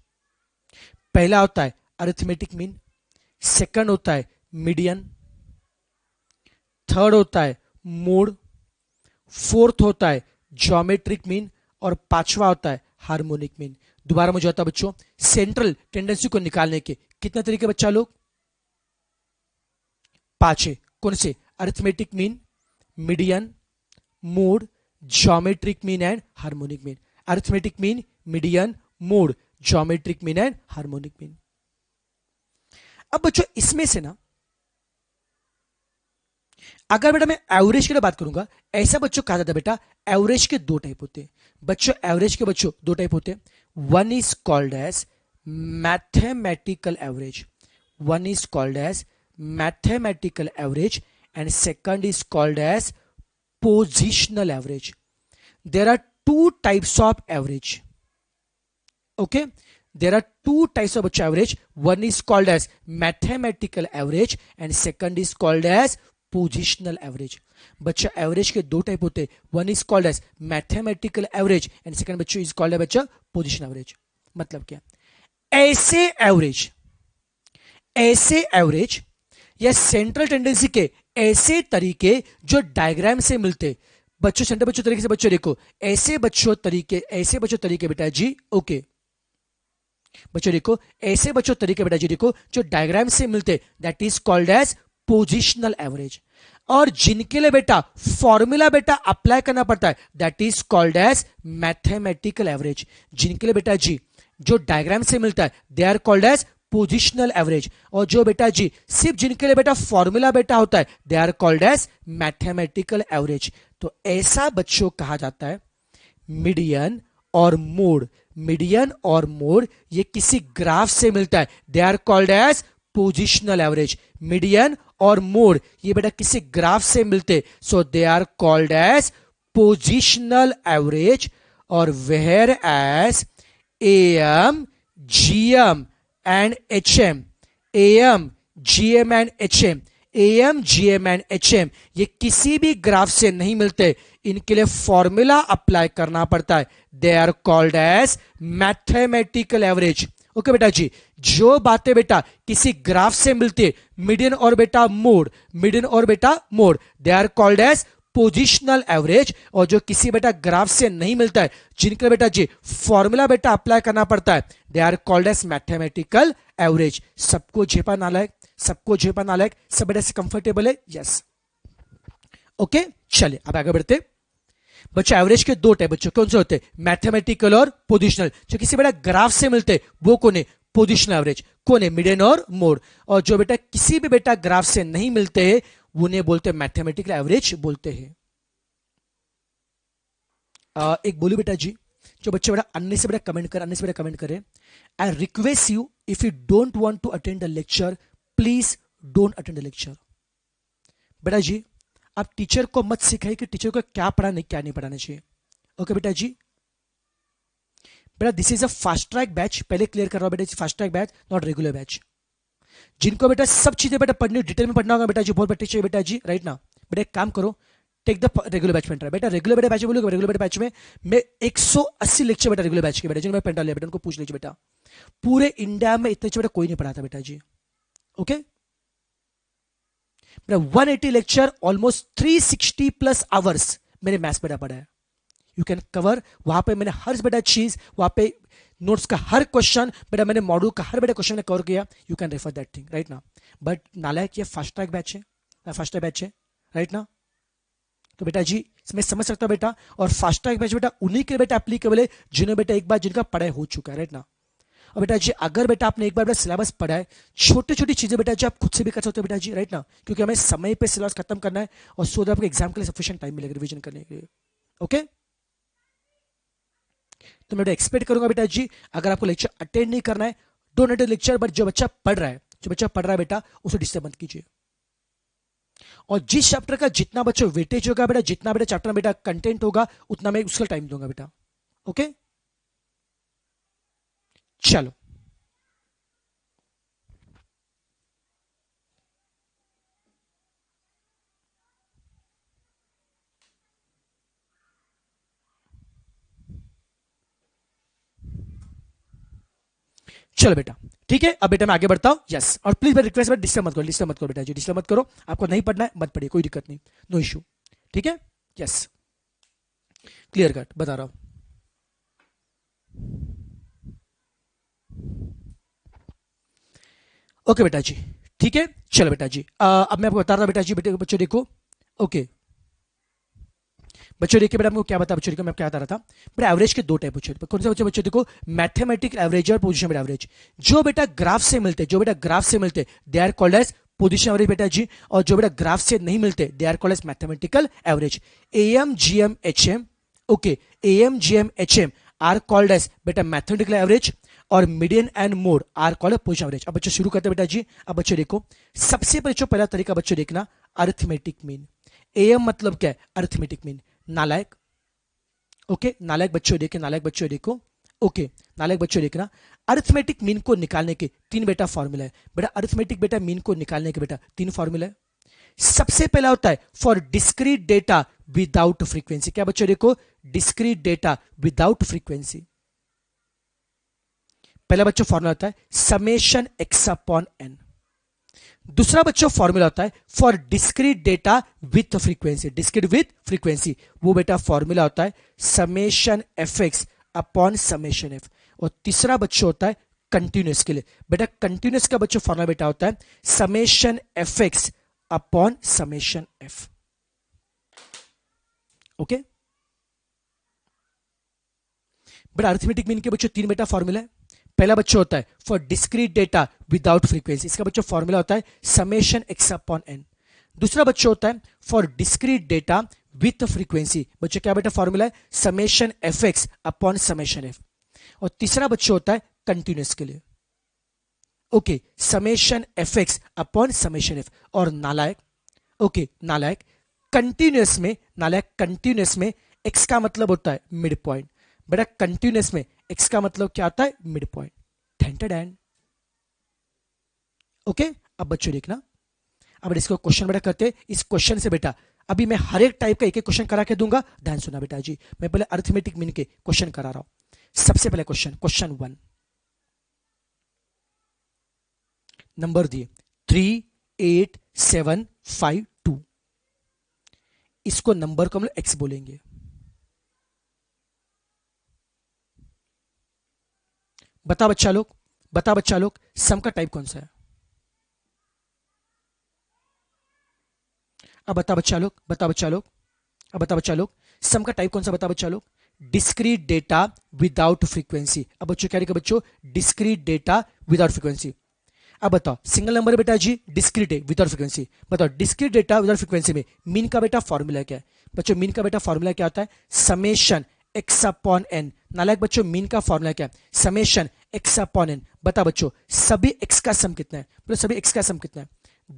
पहला होता है अरिथमेटिक मीन, सेकंड होता है मीडियन, थर्ड होता है मोड, फोर्थ होता है ज्योमेट्रिक मीन, और 5वां होता है हार्मोनिक मीन। दोबारा मुझे होता है बच्चों सेंट्रल टेंडेंसी को निकालने के कितने तरीके बच्चा लोग? 5 है। कौन से? Arithmetic mean, median, mode, geometric mean and harmonic mean. Arithmetic mean, median, mode, geometric mean and harmonic mean. अब बच्चों इसमें से ना अगर बेटा मैं एवरेज की बात करूंगा, ऐसा बच्चों कहा जाता है बेटा एवरेज के 2 टाइप होते हैं बच्चों। एवरेज के बच्चों 2 टाइप होते हैं। One is called as mathematical average, one is called as mathematical average and second is called as positional average. There are 2 types of average. Okay, there are 2 types of average. One is called as mathematical average and second is called as positional average. बच्चा average के 2 type होते हैं। One is called as mathematical average and second बच्चों is called है बच्चा position average. मतलब क्या? ऐसे एवरेज या सेंट्रल टेंडेंसी के ऐसे तरीके जो डायग्राम से मिलते बच्चों, सेंट्रल बच्चों तरीके से बच्चों देखो, ऐसे बच्चों तरीके बेटा जी, ओके बच्चों देखो, ऐसे बच्चों तरीके बेटा जी देखो जो डायग्राम से मिलते, that is called as positional average. और जिनके लिए बेटा फॉर्मूला बेटा अप्लाई करना पड़ता है, that is called as mathematical average. जिनके लिए बेटा जी जो डायग्राम से मिलता है, they are called as positional average. और जो बेटा जी सिर्फ जिनके लिए बेटा फॉर्मूला बेटा होता है, they are called as mathematical average. तो ऐसा बच्चों कहा जाता है मीडियन और मोड। मीडियन और मोड ये किसी ग्राफ से मिलता है, they are called as positional average. Median और मोड ये बेटा किसी ग्राफ से मिलते, so they are called as positional average. और whereas AM, GM and HM, AM, GM and HM, AM, GM and HM ये किसी भी ग्राफ से नहीं मिलते, इनके लिए फॉर्मूला अप्लाई करना पड़ता है, they are called as mathematical average. Okay बेटा जी, जो बातें बेटा किसी ग्राफ से मिलती है, मीडियन और बेटा मोड, मीडियन और बेटा mode, they are called as positional average. और जो किसी बेटा ग्राफ से नहीं मिलता है, जिनके बेटा जी फॉर्मूला बेटा अप्लाई करना पड़ता है, they are called as mathematical average. सबको झेपा नालायक, सबको झेपा नालायक, सब बेटा से कंफर्टेबल है? यस, ओके चलिए अब आगे बढ़ते। बच्चा एवरेज के 2 टाइप बच्चों कौन से होते हैं? मैथमेटिकल और पोजिशनल। जो किसी बेटा ग्राफ से मिलते वो कौन है? Positional average. कौन है? मीडियन और मोड। और जो बेटा किसी भी बेटा ग्राफ से नहीं मिलते हैं, उन्हें बोलते हैं मैथमेटिकल एवरेज बोलते हैं। एक बोलू बेटा जी, जो बच्चे बेटा अन्य से बेटा कमेंट करें। I request you, if you don't want to attend the lecture, please don't attend the lecture. बेटा जी आप टीचर को मत सिखाइए कि टीचर को क्या पढ़ाना क्या नहीं पढ़ाना चाहिए। ओके बेटा जी। बेटा this is a fast track batch, पहले क्लियर कर रहा हूं बेटा, fast track batch not regular batch. जिनको बेटा सब चीजें बेटा पढ़नी डिटेल में पढ़ना होगा बेटा जी, बहुत चाहिए बेटा जी, राइट ना। बेटा एक काम करो, take the regular batch pen drive. बेटा रेगुलर बेटा बैच बोलोगे, रेगुलर बेटा बैच में मैं 180 लेक्चर बेटा रेगुलर बैच के बेटा जिनमें पेन ड्राइव बेटा उनको पूछ लीजिए बेटा, पूरे इंडिया में इतने बेटा कोई नहीं पढ़ाता बेटा जी। ओके बेटा 180 लेक्चर ऑलमोस्ट 360 प्लस आवर्स मेरे मैथ्स बेटा पढ़ा है। यू कैन कवर वहां पे मैंने हर बेटा चीज, वहां पे नोट्स का हर क्वेश्चन बेटा मैंने मॉड्यूल का हर बेटा क्वेश्चन ने कवर किया। You can refer that thing right ना। बट नालायक ये फास्ट ट्रैक बैच है, फास्ट ट्रैक बैच है राइट ना। तो बेटा जी मैं समझ सकता हूं बेटा, और फास्ट ट्रैक बैच बेटा उन्हीं के बेटा एप्लीकेबल है जिन्हें बेटा एक बार जिनका पढ़ाई हो चुका है राइट ना। और बेटा जी अगर बेटा आपने एक बार बेटा सिलेबस पढ़ा है, छोटी छोटी चीजें बेटा जी आप खुद से भी कर सकते हो बेटा जी राइट ना, क्योंकि हमें समय पे सिलेबस खत्म करना है और सो दैट आपको एग्जाम के लिए सफिशिएंट टाइम मिलेगा रिवीजन करने के लिए। ओके तो मैं बेटा एक्सपेक्ट करूंगा बेटा जी अगर आपको लेक्चर अटेंड नहीं करना है, डोंट अटेंड लेक्चर, बट जो बच्चा पढ़ रहा है, जो बच्चा पढ़ रहा है बेटा उसे डिस्टर्ब मत कीजिए। और जिस चैप्टर का जितना बच्चा वेटेज होगा बेटा, जितना बेटा चैप्टर में बेटा कंटेंट होगा उतना मैं उसका टाइम दूंगा बेटा। ओके चलो चलो बेटा ठीक है, अब बेटा मैं आगे बढ़ता हूं। यस और प्लीज मैं रिक्वेस्ट बेटा डिस्टर्ब मत करो, डिस्टर्ब मत करो बेटा जी, डिस्टर्ब मत करो। आपको नहीं पढ़ना है मत पढ़िए, कोई दिक्कत नहीं, नो इशू। ठीक है यस क्लियर कट बता रहा हूं। ओके बेटा जी ठीक है चलो बेटा जी अब मैं आपको बता रहा बेटा जी, बेटे बच्चों देखो। ओके बच्चों देखिए बेटा आपको क्या बता, बच्चों देखो मैं क्या बता रहा था बेटा, एवरेज के दो टाइप बच्चों, कौन से बच्चे बच्चों देखो, मैथमेटिकल एवरेज और पोजीशन एवरेज। जो बेटा ग्राफ से मिलते, जो बेटा ग्राफ से मिलते they are called as position average बेटा जी, और जो बेटा ग्राफ से नहीं मिलते they are called as mathematical average. AM GM HM, okay AM GM HM are called as बेटा मैथमेटिकल एवरेज, और median and mode are called position average. अब बच्चों शुरू करते हैं बेटा जी। अब बच्चों देखो सबसे पहले जो पहला तरीका बच्चों देखना अरिथमेटिक मीन। एएम मतलब क्या है, अरिथमेटिक मीन। नालायक, ओके नालायक बच्चों देखे, नालायक बच्चों देखो, ओके नालायक बच्चों देखना, अरिथमेटिक मीन को निकालने के तीन बेटा फॉर्मूला है बेटा, अरिथमेटिक बेटा मीन को निकालने के बेटा तीन फॉर्मूला है। सबसे पहला होता है for discrete data without frequency. क्या बच्चों देखो, डिस्क्रीट डेटा विदाउट फ्रीक्वेंसी। पहला बच्चों फॉर्मूला होता है समेशन एक्स अपॉन एन। दूसरा बच्चों फॉर्मूला होता है for discrete data with frequency, discrete with frequency, वो बेटा फॉर्मूला होता है summation F X upon summation F. और तीसरा बच्चों होता है कंटिन्यूस के लिए बेटा, कंटिन्यूस का बच्चों फॉर्मूला बेटा होता है summation F X upon summation F. Okay बेटा अरिथमेटिक मीन के बच्चों तीन बेटा फॉर्मूला है। पहला बच्चा होता है for discrete data without frequency, इसका बच्चा फॉर्मूला होता है समेशन एक्स अपॉन एन। दूसरा बच्चा होता है for discrete data with frequency, बच्चों क्या बेटा फॉर्मूला है summation F X upon summation F. और तीसरा बच्चा होता है कंटिन्यूस के लिए, okay summation F X upon summation F. और नालायक, ओके नालायक कंटिन्यूस में, नालायक कंटिन्यूस में एक्स का मतलब होता है मिड पॉइंट बेटा, कंटिन्यूस में एक्स का मतलब क्या आता है mid point. Tented and okay. अब बच्चों देखना, अब इसको क्वेश्चन बेटा करते हैं। इस क्वेश्चन से बेटा अभी मैं हर एक टाइप का एक एक क्वेश्चन करा के दूंगा, ध्यान सुना बेटा जी। मैं पहले अरिथमेटिक मीन के क्वेश्चन करा रहा हूं। सबसे पहले क्वेश्चन, क्वेश्चन 1 नंबर दिए 3 8 7 5 2, इसको नंबर को हम लोग एक्स बोलेंगे। बता बच्चा लोग, बता बच्चा लोग सम का टाइप कौन सा है। अब बता बच्चा लोग, बता बच्चा लोग, अब बता बच्चा लोग सम का टाइप कौन सा, बता बच्चा लोग डिस्क्रीट डेटा विदाउट फ्रीक्वेंसी। अब बच्चों क्या लिखा बच्चों, डिस्क्रीट डेटा विदाउट फ्रीक्वेंसी। अब बताओ सिंगल नंबर बेटा जी डिस्क्रीट है विदाउट फ्रीक्वेंसी, बताओ डिस्क्रीट डेटा विदाउट फ्रीक्वेंसी में मीन का बेटा फॉर्मूला क्या है बच्चों, मीन का बेटा फॉर्मूला क्या होता है समेशन एक्स अपॉन एन। नालायक बच्चों मीन का फॉर्मूला क्या है समेशन एक्स अपॉन एन। बता बच्चों सभी एक्स का सम कितना है, बोलो सभी एक्स का सम कितना है,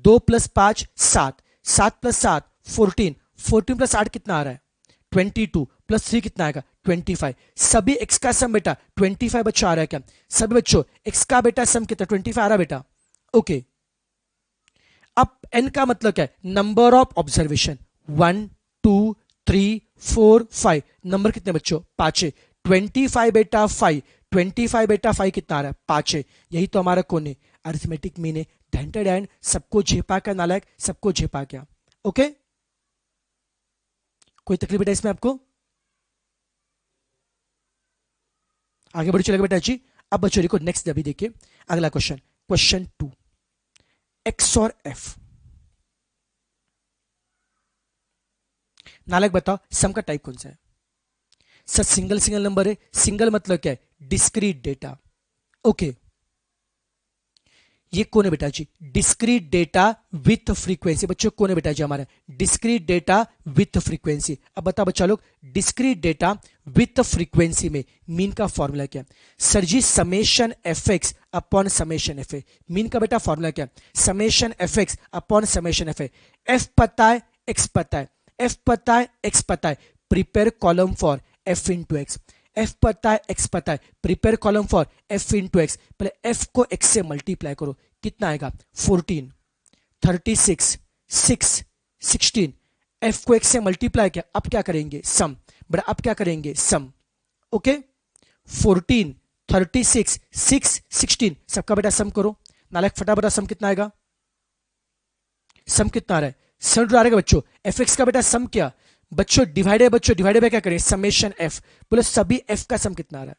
2 + 5 7, 7 प्लस 7 14, 14 प्लस 8 कितना आ रहा है 22, प्लस 3 कितना आएगा 25। सभी x का सम बेटा 25 बच्चों आ रहा है क्या? सभी बच्चों x का बेटा सम कितना 25 आ रहा है बेटा। ओके, अब n का मतलब क्या है? Number of observation 1 2 3 4 5। नंबर कितने बच्चों? 5 है। 25 बेटा 5, 25 बेटा 5 कितना आ रहा है 5 है। यही तो हमारा कौन है? अरिथमेटिक मीन है। ढेंटेड एंड सबको झेपा क्या नालायक? सबको झेपा क्या। ओके, कोई तकलीफ बेटा इसमें आपको? आगे बढ़ चलेगा बेटा जी। अब बच्चों को नेक्स्ट अभी देखिए अगला क्वेश्चन, क्वेश्चन 2, एक्स और एफ। नालायक बताओ सम का टाइप कौन सा है? सर सिंगल सिंगल नंबर है। सिंगल मतलब क्या है? Discrete data. ओके, ये कौन है बेटा जी? Discrete data with frequency. बच्चों कौन है बेटा जी? हमारा डिस्क्रीट डेटा विथ फ्रीक्वेंसी। अब बताओ बच्चा लोग, डिस्क्रीट डेटा विथ फ्रीक्वेंसी में मीन का फॉर्मूला क्या है? सर जी summation F X upon summation F A. Mean का बेटा फॉर्मूला क्या है? Summation F X upon summation F A. F पता है, एक्स पता है, एफ पता है, एक्स पता है, prepare column for F into x. F पता है, एक्स पता है, prepare column for F into x. पहले एफ को एक्स से मल्टीप्लाई करो, कितना आएगा 14, 36, 6, 16। एफ को एक्स से मल्टीप्लाई किया, अब क्या करेंगे? सम। बड़ा अब क्या करेंगे? सम। ओके, 14, 36, 6, 16 सबका बेटा सम करो। नालायक फटाफट सम कितना आएगा? सम कितना आ रहा है? सम आ रहेगा बच्चों। एफ एक्स का बेटा सम क्या बच्चों? डिवाइडेड। बच्चों डिवाइडेड बाय क्या करें? Summation F. बोले सभी एफ का सम कितना आ रहा है?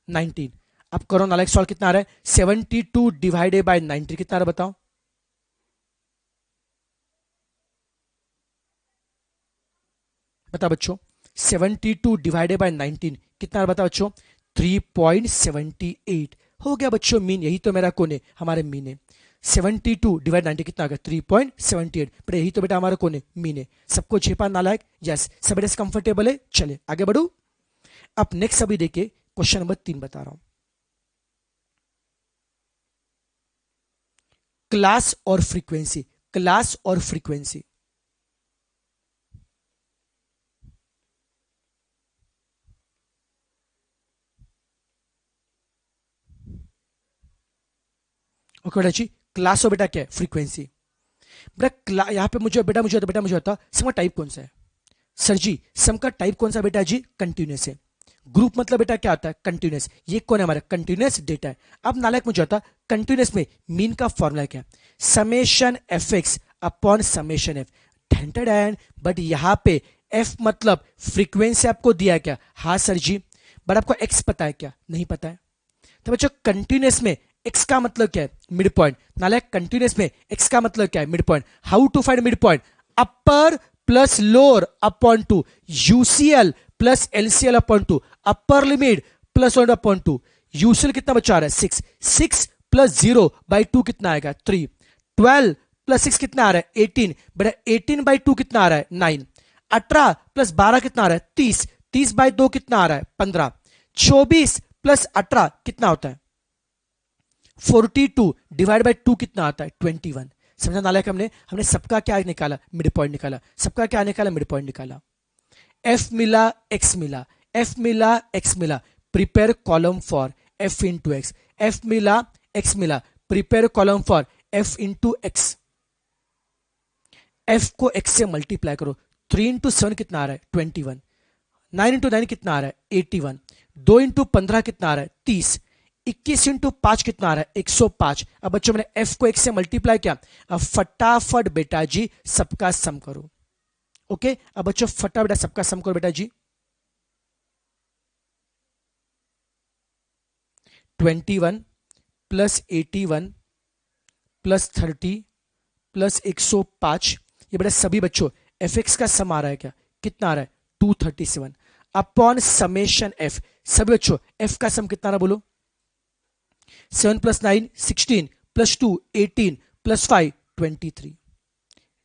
19। अब करो नालायक सॉल्व, कितना आ रहा है? 72 डिवाइडेड बाय 90 कितना आ रहा है बताओ? बताओ बच्चों, 72 डिवाइडेड बाय 19 कितना आ रहा है बताओ बच्चों? 3.78 हो गया बच्चों मीन। यही तो मेरा कौन है? हमारे मीन है। 72 डिवाइड 90 कितना आ गया? 3.78। पर यही तो बेटा हमारा कौन है? मीन है। सबको छेपा नालायक? यस। सब बेटा कंफर्टेबल है? चले आगे बढ़ू। अब नेक्स्ट अभी देखिए क्वेश्चन नंबर 3 बता रहा हूं, क्लास और फ्रीक्वेंसी। क्लास और फ्रीक्वेंसी। ओके बेटा जी, क्लास और बेटा क्या है? फ्रीक्वेंसी। बेटा यहां पे मुझे बता सम का टाइप कौन सा है? सर जी सम का टाइप कौन सा बेटा जी? कंटिन्यूस है। ग्रुप मतलब बेटा क्या होता है? कंटिन्यूस। ये कौन है? हमारा कंटिन्यूस डेटा है। अब नालायक मुझे होता कंटिन्यूस में मीन का फॉर्मूला क्या है? Summation F X upon summation F. Tented and but यहां पे एफ मतलब फ्रीक्वेंसी आपको दिया क्या? हाँ सर जी। बट आपको एक्स पता है क्या? नहीं पता है। तो बच्चों कंटिन्यूस में एक्स का मतलब क्या है? Mid point. नालायक कंटिन्यूस में एक्स का मतलब क्या है? Mid point. How to find mid point? Upper plus lower upon two, UCL plus LCL upon two, upper limit plus one upon two. UCL कितना बचा रहा है? 6, 6 प्लस 0 बाई 2 कितना आएगा? 3। 12 प्लस 6 कितना आ रहा है? 18। बेटा 18 बाई 2 कितना आ रहा है? 9। 18 प्लस 12 कितना आ रहा है? 30। 30 बाई 2 कितना आ रहा है? 15। 24 प्लस 18 कितना होता है? 42 डिवाइड बाई 2 कितना आता है? 21। समझा नालायक? हमने हमने सबका क्या निकाला? मिड पॉइंट निकाला। सबका क्या निकाला? मिड पॉइंट निकाला। एफ मिला, एक्स मिला, एफ मिला, एक्स मिला, prepare column for F into x. F मिला, एक्स मिला, prepare column for F into x. F को एक्स से मल्टीप्लाई करो। 3 इंटू 7 कितना आ रहा है? 21। 9 इंटू 9 कितना आ रहा है? 81। 2 इंटू 15 कितना आ रहा है? 30। 21 इंटू 5 कितना आ रहा है? 105। अब बच्चों मैंने एफ को एक्स से मल्टीप्लाई किया। अब फटाफट बेटा जी सबका सम करो। ओके, अब बच्चों फटाफट बेटा सबका सम करो बेटा जी। 21 प्लस 81 प्लस 30 प्लस 105। ये बेटा सभी बच्चों एफ एक्स का सम आ रहा है क्या? कितना आ रहा है? 237 अपॉन समेशन एफ। सभी बच्चों एफ का सम कितना आ रहा बोलो? 7 प्लस 9 16 प्लस 2 18 प्लस 5 23।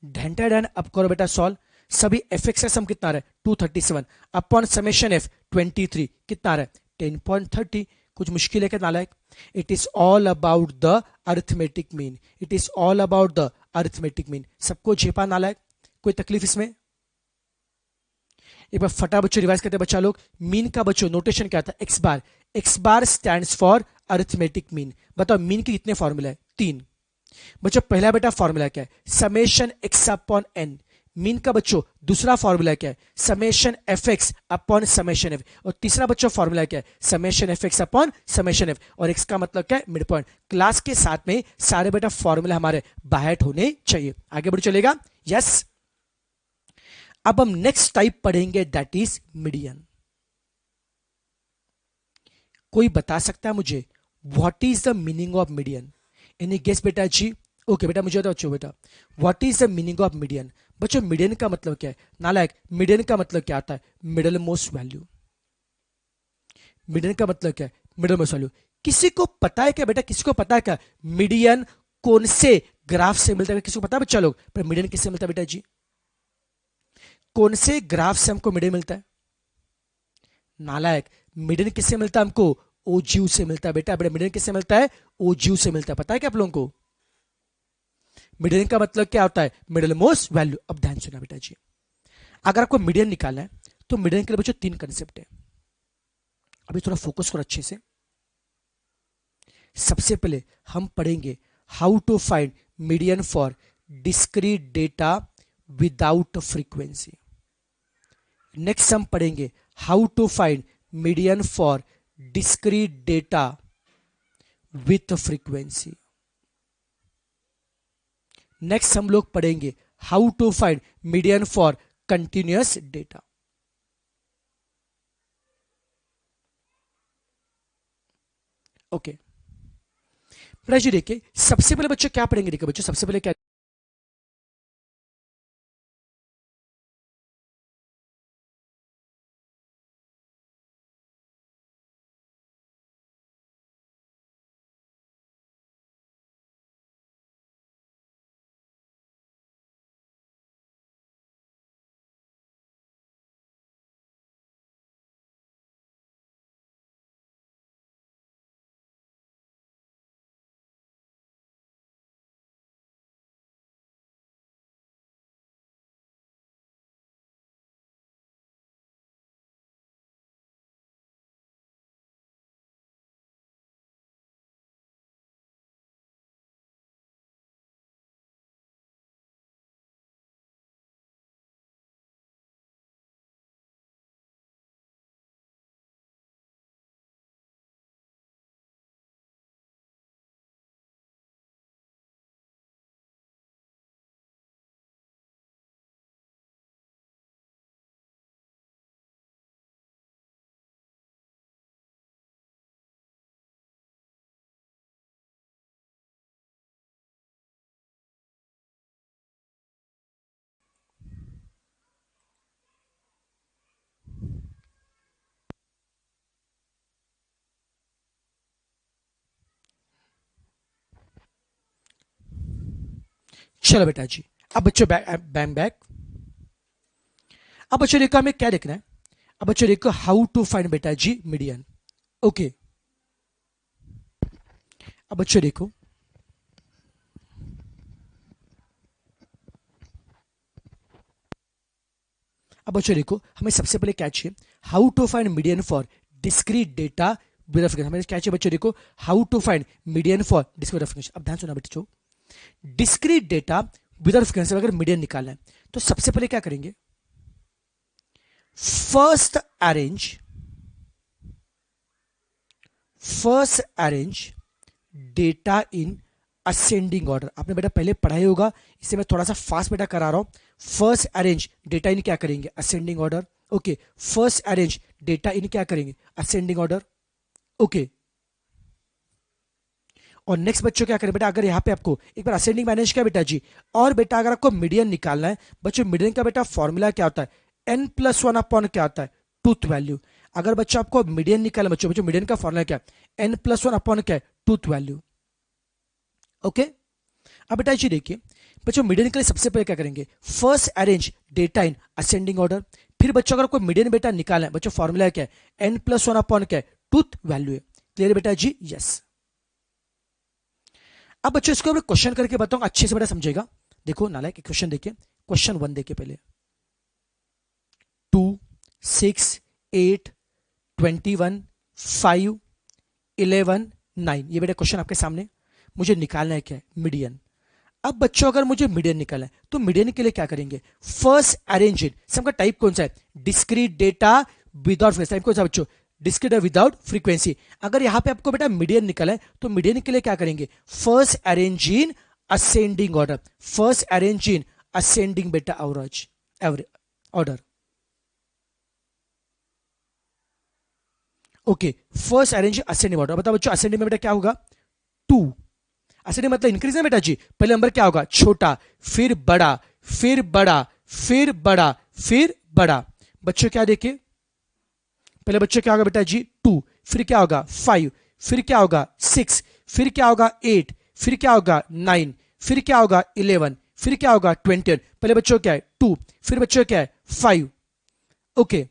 ढेंटेड एंड अब करो बेटा सॉल्व। सभी एफ एक्स का सम कितना आ रहा है? 237 अपॉन समेशन एफ 23 कितना आ रहा है? 10.30। कुछ मुश्किल है क्या नालायक? It is all about the arithmetic mean. It is all about the arithmetic mean. सबको झेपा नालायक, कोई तकलीफ इसमें? एक बार फटा बच्चों रिवाइज करते हैं बच्चा लोग। मीन का बच्चों नोटेशन क्या था? X bar. X bar stands for arithmetic mean. बताओ मीन के कितने फॉर्मूला है? 3। बच्चों पहला बेटा फॉर्मूला क्या है? Summation X upon N. Mean का बच्चों दूसरा फॉर्मूला क्या है? Summation F X upon summation F. और तीसरा बच्चों फॉर्मूला क्या है? Summation F X upon summation F. और एक्स का मतलब क्या है? Mid point. क्लास के साथ में सारे बेटा फॉर्मूला हमारे बाहर होने चाहिए। आगे बढ़ चलेगा। यस, अब हम नेक्स्ट टाइप पढ़ेंगे, दैट इज मीडियन। कोई बता सकता है मुझे what is the meaning of median? Any guess बेटा जी? ओके बेटा मुझे बताओ बच्चों, बेटा what is the meaning of median? बच्चों मीडियन का मतलब क्या है? नालायक, मीडियन का मतलब क्या आता है? Middle most value. मीडियन का मतलब क्या है? Middle most value. किसी को पता है क्या बेटा? किसी को पता है क्या मीडियन कौन से ग्राफ से मिलता है? किसी को पता है बच्चा लोग? पर मीडियन किससे मिलता है बेटा जी? कौन से ग्राफ से हमको मीडियन मिलता है? नालायक, मीडियन किससे मिलता है हमको? ओजीयू से मिलता है बेटा। बेटा मीडियन किससे मिलता है? ओजीयू से मिलता है। पता है क्या आप लोगों को? मीडियन का मतलब क्या होता है? Middle most value. अब ध्यान सुना बेटा जी, अगर आपको मीडियन निकालना है तो मीडियन के लिए बच्चों 3 कंसेप्ट है। अभी थोड़ा फोकस करो अच्छे से। सबसे पहले हम पढ़ेंगे how to find median for discrete data without frequency. Next हम पढ़ेंगे how to find median for discrete data with frequency. Next हम लोग पढ़ेंगे how to find median for continuous data. Okay बेटा जी, देखिए सबसे पहले बच्चों क्या पढ़ेंगे? देखिए बच्चों सबसे पहले क्या, चलो बेटा जी, अब बच्चों बैम बैक। अब बच्चों देखो हमें क्या देखना है? अब बच्चों देखो हाउ टू फाइंड बेटा जी मीडियन। ओके, अब बच्चों देखो, अब बच्चों देखो हमें सबसे पहले क्या चाहिए? How to find median for discrete data with frequency. हमें क्या चाहिए बच्चों? देखो how to find median for discrete frequency. अब ध्यान सुना बच्चों, डिस्क्रीट डेटा विद फ्रीक्वेंसी अगर मीडियन निकालना है तो सबसे पहले क्या करेंगे? First arrange data in ascending order. आपने बेटा पहले पढ़ाई होगा, इसे मैं थोड़ा सा फास्ट बेटा करा रहा हूं। फर्स्ट अरेंज डेटा इन क्या करेंगे? Ascending order. Okay, first arrange data in क्या करेंगे? Ascending order. ओके, और नेक्स्ट बच्चों क्या करें बेटा? अगर यहाँ पे आपको एक बार असेंडिंग मैनेज किया बेटा जी, और बेटा अगर आपको मीडियन निकालना है बच्चों, मीडियन का बेटा फॉर्मूला क्या होता है? n+1 अपॉन क्या होता है? Tooth value. अगर बच्चों आपको मीडियन निकालना, बच्चों बच्चों मीडियन का फॉर्मूला क्या है? n+1 अपॉन क्या है? Tooth value. ओके, अब बेटा जी देखिए बच्चों, मीडियन के लिए सबसे पहले क्या करेंगे? First arrange data in ascending order. फिर बच्चों अगर कोई मीडियन बेटा निकालना है बच्चों, फॉर्मूला क्या है? n+1 अपॉन क्या है? टूथ वैल्यू है। क्लियर बेटा जी? यस। अब बच्चों इसको मैं क्वेश्चन करके बताऊंगा, अच्छे से बेटा समझेगा। देखो नालायक क्वेश्चन देखिए, क्वेश्चन 1 देखिए पहले। 2, 6, 8, 21, 5, 11, 9, ये बेटा क्वेश्चन आपके सामने। मुझे निकालना है क्या है, मीडियन। अब बच्चों अगर मुझे मीडियन निकालना है तो मीडियन के लिए क्या करेंगे, फर्स्ट अरेंज इन, सबका टाइप कौन सा है, discrete data without frequency, type कौन सा बच्चों, डिस्क्रीट विदाउट फ्रीक्वेंसी। अगर यहां पे आपको बेटा मीडियन निकला है तो मीडियन के लिए क्या करेंगे, first arrange in ascending order, first arrange in ascending बेटा average order. Okay, first arrange ascending order. बताओ बच्चों असेंडिंग में बेटा क्या होगा, 2। असेंडिंग मतलब इंक्रीज है बेटा जी, पहले नंबर क्या होगा, छोटा, फिर बड़ा, फिर बड़ा, फिर बड़ा, फिर बड़ा। बच्चों क्या देखिए, पहले बच्चों क्या होगा बेटा जी 2, फिर क्या होगा 5, फिर क्या होगा 6, फिर क्या होगा 8, फिर क्या होगा 9, फिर क्या होगा 11, फिर क्या होगा 20। पहले बच्चों क्या है 2, फिर बच्चों क्या है 5, ओके,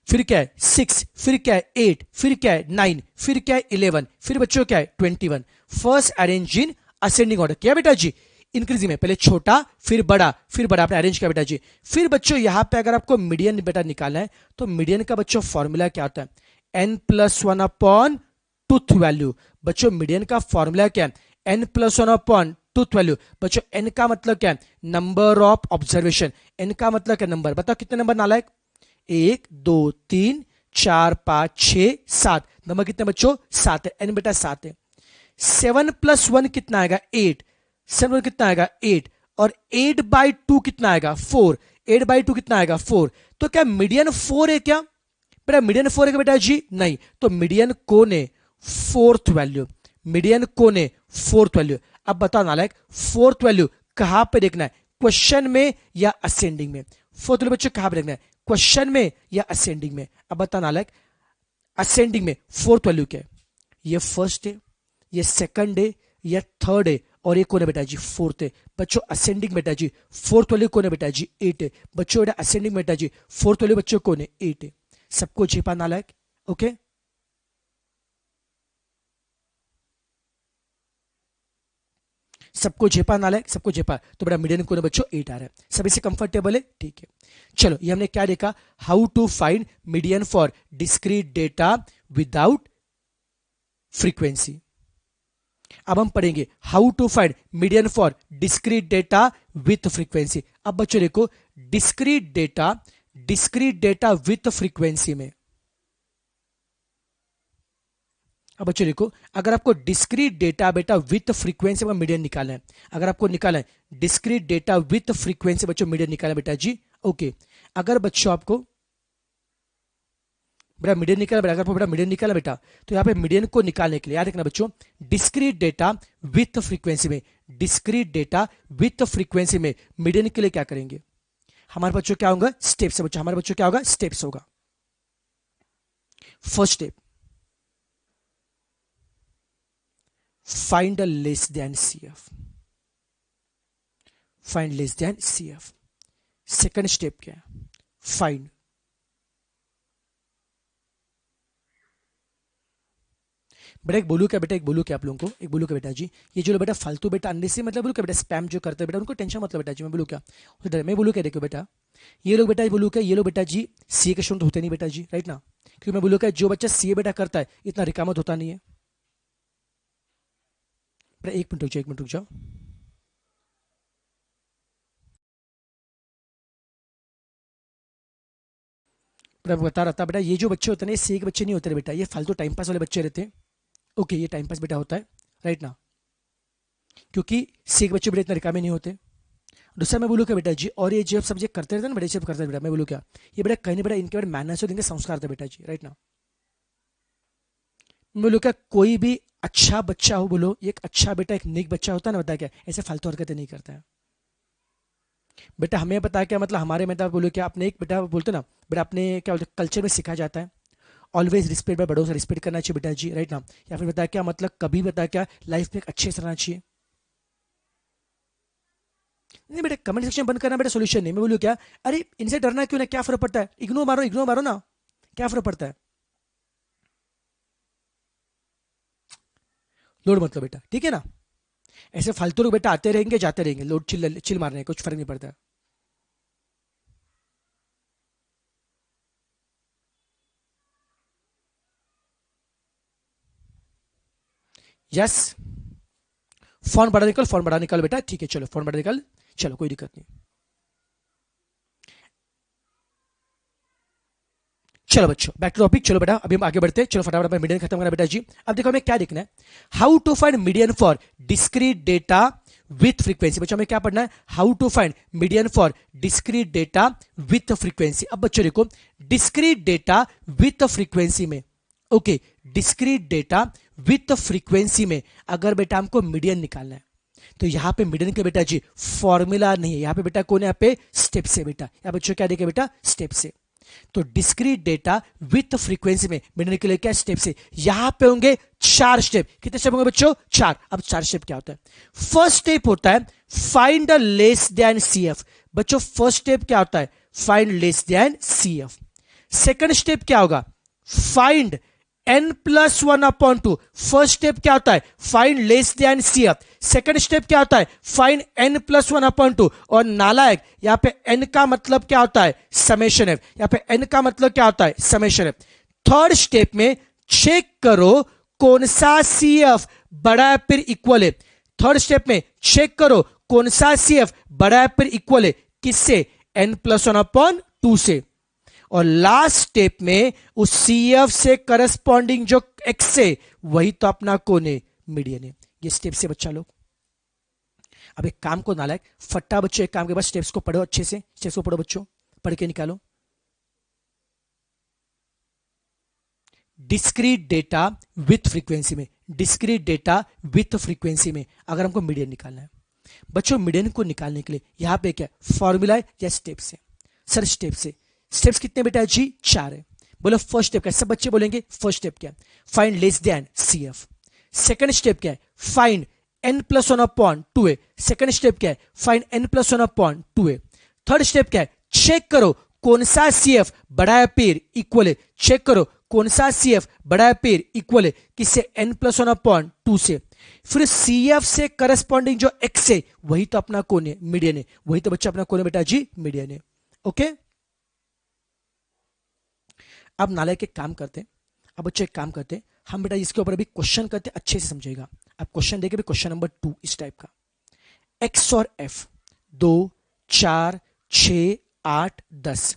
फिर क्या है 6, फिर क्या है 8, फिर क्या है 9, फिर क्या है 11, फिर बच्चों क्या है 21। First arrange in ascending order, क्या बेटा जी, इंक्रीजिंग में, पहले छोटा फिर बड़ा, फिर बड़ा, आपने अरेंज किया बेटा जी। फिर बच्चों यहां पे अगर आपको मीडियन बेटा निकालना है तो मीडियन का बच्चों फॉर्मूला क्या होता है, n+1 अपॉन टूथ वैल्यू। बच्चों मीडियन का फॉर्मूला क्या है, n+1 अपॉन टूथ वैल्यू। बच्चों n का मतलब क्या है, नंबर ऑफ ऑब्जर्वेशन, n का मतलब क्या नंबर, बताओ कितने नंबर नालायक, 1, 2, 3, 4, 5, 6, 7 नंबर कितने बच्चों, 7 है, n बेटा 7 है। 7+1 कितना आएगा 8, 7 कितना आएगा 8, और 8/2 कितना आएगा 4, 8/2 कितना आएगा 4। तो क्या मीडियन 4 है क्या बेटा, मीडियन 4 है क्या बेटा जी, नहीं, तो मीडियन कौन है, फोर्थ वैल्यू, मीडियन कौन है, फोर्थ वैल्यू। अब बताओ नालायक फोर्थ वैल्यू कहां पे देखना है, क्वेश्चन में या असेंडिंग में, फोर्थ वैल्यू बच्चों कहां पे देखना है, क्वेश्चन में या असेंडिंग में। अब बता नालायक असेंडिंग में फोर्थ वैल्यू क्या है, ये फर्स्ट है, ये सेकंड है, ये थर्ड है, और ये कौन है बेटा जी, फोर्थ है। बच्चों असेंडिंग बेटा जी फोर्थ वैल्यू कौन है बेटा जी, 8 है। बच्चों बेटा असेंडिंग बेटा जी फोर्थ वैल्यू बच्चों कौन है, 8 है। सबको छिपा नालायक, ओके। सबको झेपा नालायक, सबको झेपा, तो बेटा मीडियन कौन है बच्चों, 8 आ रहा है। सभी से कंफर्टेबल है, ठीक है। चलो ये हमने क्या देखा, how to find median for discrete data without frequency. अब हम पढ़ेंगे how to find median for discrete data with frequency. अब बच्चों देखो, डिस्क्रीट डेटा विथ फ्रीक्वेंसी में, अब बच्चों देखो, अगर आपको डिस्क्रीट डेटा बेटा विथ फ्रीक्वेंसी में मीडियन निकालना है, अगर आपको निकालना है डिस्क्रीट डेटा विथ फ्रीक्वेंसी बच्चों मीडियन निकालना है बेटा जी, ओके। अगर बच्चों आपको बेटा मीडियन निकाला बेटा, अगर बेटा मीडियन निकाला बेटा, तो यहाँ पे मीडियन को निकालने के लिए याद रखना बच्चों, डिस्क्रीट डेटा विथ फ्रीक्वेंसी में, डिस्क्रीट डेटा विथ फ्रीक्वेंसी में मीडियन के लिए क्या करेंगे, हमारे बच्चों क्या होगा, स्टेप्स। बच्चों हमारे बच्चों क्या होगा, स्टेप्स होगा। First step, find less then CF, find less then CF। Second step क्या है, फाइंड, बेटा एक बोलू क्या बेटा, एक बोलू क्या आप लोगों को, एक बोलू क्या बेटा जी, ये जो लोग बेटा फालतू बेटा अंडे से मतलब बोलू क्या बेटा, स्पैम जो करते हैं बेटा, उनको टेंशन मतलब बेटा जी, मैं बोलू क्या, मैं बोलू क्या, देखो बेटा ये लोग बेटा, बोलू क्या, ये लोग बेटा जी सीए के स्टूडेंट होते नहीं बेटा जी, राइट ना, क्योंकि मैं बोलू क्या, जो बच्चा सीए बेटा करता है इतना रिकामत होता नहीं है बेटा। एक मिनट रुक जाओ, एक मिनट रुक जाओ, बेटा बता रहा था बेटा, ये जो बच्चे होते हैं सीए के बच्चे नहीं होते बेटा, ये फालतू टाइम पास वाले बच्चे रहते हैं, ओके, ये टाइम पास बेटा होता है, राइट ना, क्योंकि सीए के बच्चे बेटा इतना रिकामे नहीं होते। दूसरा मैं बोलूँ क्या बेटा जी, और ये जो सब्जेक्ट करते रहते हैं ना बेटा, सब करते हैं बेटा, मैं बोलूँ क्या, ये बेटा कहीं नहीं बेटा, इनके बेटा मैनर्स और इनके संस्कार थे बेटा जी, राइट ना। मैं बोलूँ क्या, कोई भी अच्छा बच्चा हो, बोलो एक अच्छा बेटा, एक नेक बच्चा होता है ना, बता क्या ऐसे फालतू हरकतें नहीं करता है बेटा। हमें पता है क्या मतलब, हमारे में बोलो क्या, अपने एक बेटा बोलते ना बेटा, अपने क्या बोलते कल्चर में सिखाया जाता है, ऑलवेज रिस्पेक्ट, बड़ों से रिस्पेक्ट करना चाहिए बेटा जी, राइट ना। या फिर बताया क्या मतलब, कभी बताया क्या लाइफ में अच्छे से रहना चाहिए। नहीं बेटा, कमेंट सेक्शन बंद करना बेटा सोल्यूशन नहीं, मैं बोलूँ क्या, अरे इनसे डरना क्यों ना, क्या फर्क पड़ता है, इग्नोर मारो ना, क्या फर्क पड़ता है, लोड मतलब बेटा, ठीक है ना। ऐसे फालतू लोग बेटा आते रहेंगे जाते रहेंगे, लोड चिल चिल मारने कुछ फर्क नहीं पड़ता। यस, फोन बड़ा निकाल बेटा, ठीक है चलो फोन बड़ा निकाल, चलो कोई दिक्कत नहीं। चलो बच्चों बैक टू टॉपिक, चलो बेटा अभी हम आगे बढ़ते हैं, चलो फटाफट अपना मीडियन खत्म करना बेटा जी। अब देखो हमें क्या देखना है, how to find median for discrete data with frequency. बच्चों हमें क्या पढ़ना है, how to find median for discrete data with frequency. अब बच्चों देखो डिस्क्रीट डेटा विथ फ्रीक्वेंसी में, okay discrete data with frequency में अगर बेटा हमको मीडियन निकालना है तो यहां पे मीडियन के बेटा जी फॉर्मूला नहीं है, यहां पे बेटा कौन है, यहाँ पे स्टेप से बेटा, यहाँ बच्चों क्या देखे बेटा स्टेप से। तो डिस्क्रीट डेटा विथ फ्रीक्वेंसी में मिलने के लिए क्या स्टेप से, यहां पे होंगे 4 स्टेप। कितने स्टेप होंगे बच्चों, 4। अब 4 स्टेप क्या होता है, फर्स्ट स्टेप होता है find the less than CF. बच्चों फर्स्ट स्टेप क्या होता है, find less than CF. Second step क्या होगा, फाइंड n+1/2। फर्स्ट स्टेप क्या होता है, find less than CF. Second step क्या होता है, फाइंड n+1/2। और नालायक यहां पे n का मतलब क्या होता है, समेशन एफ, यहां पे n का मतलब क्या होता है, समेशन एफ। थर्ड स्टेप में चेक करो कौन सा सीएफ बड़ा है फिर इक्वल है। थर्ड स्टेप में चेक करो कौन सा सीएफ बड़ा है फिर इक्वल है, किससे, n+1/2 से। और लास्ट स्टेप में उस सीएफ से करस्पॉन्डिंग जो एक्स है वही तो अपना कौन है, मीडियन है। ये स्टेप से बच्चा लोग। अब एक काम को नालायक फट्टा बच्चों, एक काम के बाद स्टेप्स को पढ़ो अच्छे से, स्टेप्स को पढ़ो बच्चों, पढ़ के निकालो। डिस्क्रीट डेटा विथ फ्रीक्वेंसी में, डिस्क्रीट डेटा विथ फ्रीक्वेंसी में अगर हमको मीडियन निकालना है बच्चों, मीडियन को निकालने के लिए यहां पे क्या फॉर्मूला है या स्टेप से, सर स्टेप से। स्टेप्स कितने बेटा जी, 4 है। बोलो फर्स्ट स्टेप क्या है, सब बच्चे बोलेंगे फर्स्ट स्टेप क्या है, find less than CF. Second step क्या है, फाइंड n+1/2 है। सेकंड स्टेप क्या है, फाइंड n+1/2 है। थर्ड स्टेप क्या है, चेक करो कौन सा सीएफ बड़ा है पेयर इक्वल है। चेक करो कौन सा सीएफ बड़ा है पेयर इक्वल है, किससे, n+1/2 से। फिर सीएफ से करस्पॉन्डिंग जो एक्स है वही तो अपना कौन है, मीडियन है। वही तो बच्चा अपना कौन है बेटा जी, मीडियन है। ओके अब नालायक एक काम करते हैं, अब बच्चों एक काम करते हैं हम बेटा इसके ऊपर अभी क्वेश्चन करते हैं, अच्छे से समझेगा। अब क्वेश्चन देखे क्वेश्चन नंबर 2 इस टाइप का, एक्स और एफ 2 4 6 8 10,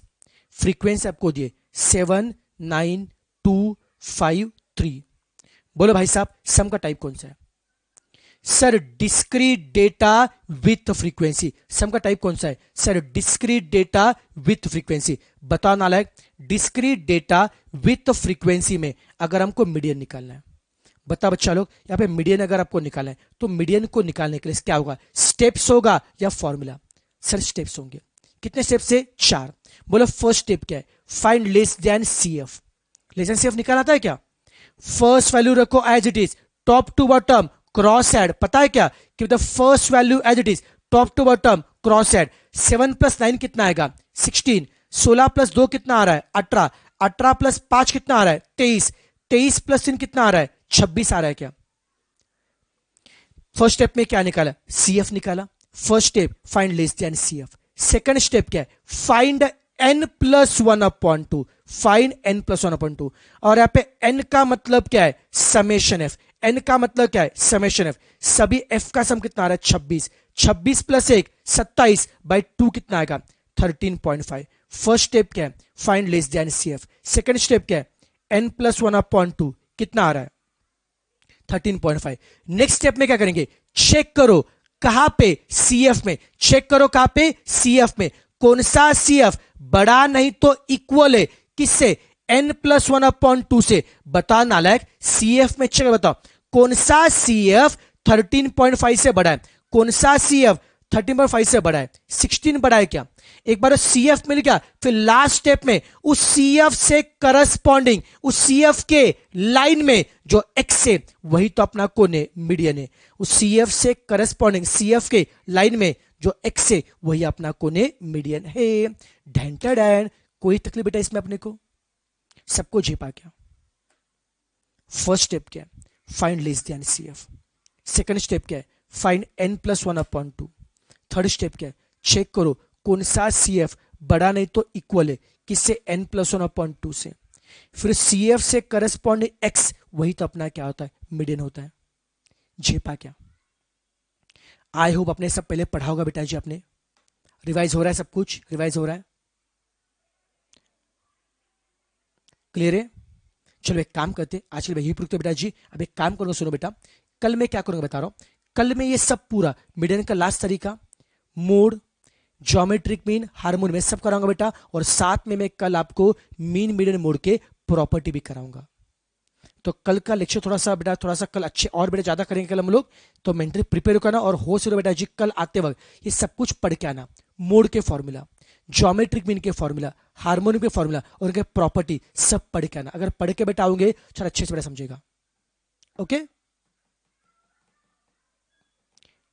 फ्रीक्वेंसी आपको दिए 7 9 2 5 3। बोलो भाई साहब सम का टाइप कौन सा है, sir discrete data with frequency. Sum का टाइप कौन सा है, sir discrete data with frequency. बताओ नालायक, डिस्क्रीट डेटा विथ फ्रीक्वेंसी में अगर हमको मीडियन निकालना है, बता बच्चा लोग, यहां पे मीडियन अगर आपको निकालना है तो मीडियन को निकालने के लिए क्या होगा, स्टेप्स होगा या फॉर्मूला, सर स्टेप्स होंगे। कितने स्टेप से, 4। बोलो फर्स्ट स्टेप क्या है, find less than CF. Less than CF निकालना था क्या, फर्स्ट वैल्यू रखो as it is, top to bottom cross add. पता है क्या कि the first value as it is, top to bottom cross add. 7 + 9 कितना आएगा, 16। 16 + 2 कितना आ रहा है, 18। 18 + 5 कितना आ रहा है, 23। 23 + 3 कितना आ रहा है, 26 आ रहा है क्या। फर्स्ट स्टेप में क्या निकाला, सीएफ निकाला। First step find less than CF. Second step क्या है, फाइंड n+1/2, फाइंड n+1/2। और यहां पे n का मतलब क्या है, समेशन एफ। n का मतलब क्या है, समेशन एफ। सभी f का सम कितना आ रहा है, 26। 26 + 1 27/2 कितना आएगा, 13.5। फर्स्ट स्टेप क्या है, find less than CF. Second step क्या है, n+1/2 कितना आ रहा है, 13.5। नेक्स्ट स्टेप में क्या करेंगे, चेक करो कहां पे, सीएफ में। चेक करो कहां पे, सीएफ में। कौन सा सीएफ बड़ा नहीं तो इक्वल है, किससे, n+1/2 से। बता नालायक सीएफ में चेक बताओ कौन सा सीएफ 13.5 से बड़ा है, कौन सा सीएफ 13.5 से बड़ा है, 16 बड़ा है क्या। एक बार सीएफ मिल गया, फिर लास्ट स्टेप में उस सीएफ से करस्पॉन्डिंग, उस सीएफ के लाइन में जो एक्स है वही तो अपना कौन है, मीडियन है। उस सीएफ से करस्पॉन्डिंग, सीएफ के लाइन में जो एक्स है वही अपना कौन है, मीडियन है। ढेंटा डैन, कोई तकलीफ बेटा इसमें अपने को, सबको झेपा क्या। फर्स्ट स्टेप क्या है, find less than CF. Second step क्या है, find n plus 1/2। Third step क्या है, चेक करो कौन सा CF बड़ा नहीं तो इक्वल है किससे, n प्लस 1/2 से। फिर CF से करस्पॉन्डिंग x वही तो अपना क्या होता है, मीडियन होता है। झेपा क्या? आई होप अपने सब पहले पढ़ा होगा बेटा जी, आपने रिवाइज हो रहा है, सब कुछ रिवाइज हो रहा है, क्लियर है? चलो एक काम करते, आज के लिए यही पूछते बेटा जी। अब एक काम करूंगा, सुनो बेटा, कल मैं क्या करूंगा बता रहा हूं। कल में ये सब पूरा मीडियन का लास्ट तरीका, मोड, ज्योमेट्रिक मीन, हार्मोन में सब कराऊंगा बेटा। और साथ में मैं कल आपको मीन मीडियन मोड के प्रॉपर्टी भी कराऊंगा। तो कल का लेक्चर थोड़ा सा बेटा, थोड़ा सा कल अच्छे और बेटा ज्यादा करेंगे कल हम लोग। तो मेंटली प्रिपेयर करना और हो सके बेटा जी कल आते वक्त ये सब कुछ पढ़ के आना। मोड के फॉर्मूला, ज्योमेट्रिक मीन के फॉर्मूला, हार्मोनियम के फॉर्मूला और उनके प्रॉपर्टी सब पढ़ के आना। अगर पढ़ के बेटा आओगे चलो अच्छे से बेटा समझेगा। ओके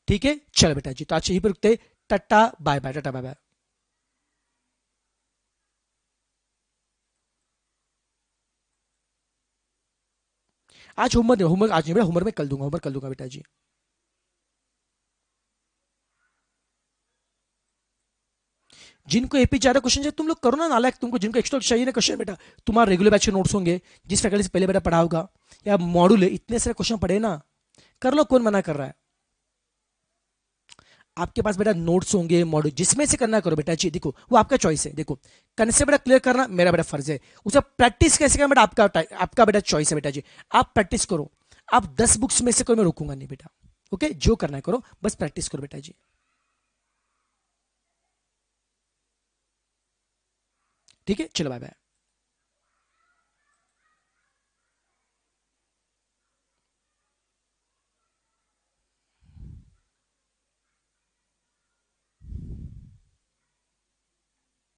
ठीक है, चलो बेटा जी, तो आज यही पर रुकते। टाटा बाय बाय, टाटा बाय बाय। आज होमवर्क होमवर्क आज नहीं बेटा, होमवर्क में कल दूंगा, होमवर्क कल दूंगा बेटा जी। जिनको एपी ज्यादा क्वेश्चन चाहिए तुम लोग करो ना नालायक, तुमको जिनको एक्स्ट्रा चाहिए ना क्वेश्चन बेटा, तुम्हारा रेगुलर बैच के नोट्स होंगे, जिस फैकल्टी से पहले बेटा पढ़ा होगा, या मॉड्यूल है, इतने सारे क्वेश्चन पढ़े ना, कर लो, कौन मना कर रहा है? आपके पास बेटा नोट्स होंगे, मॉड्यूल, जिसमें से करना करो बेटा जी। देखो वो आपका चॉइस है, देखो कंसेप्ट बेटा क्लियर करना मेरा बेटा फर्ज है, उसे प्रैक्टिस कैसे करना बेटा आपका बेटा चॉइस है बेटा जी। आप प्रैक्टिस करो, आप 10 बुक्स में से कोई मैं रोकूंगा नहीं बेटा। ओके, जो करना है करो, बस प्रैक्टिस करो बेटा जी। ठीक है, चलो बाय बाय।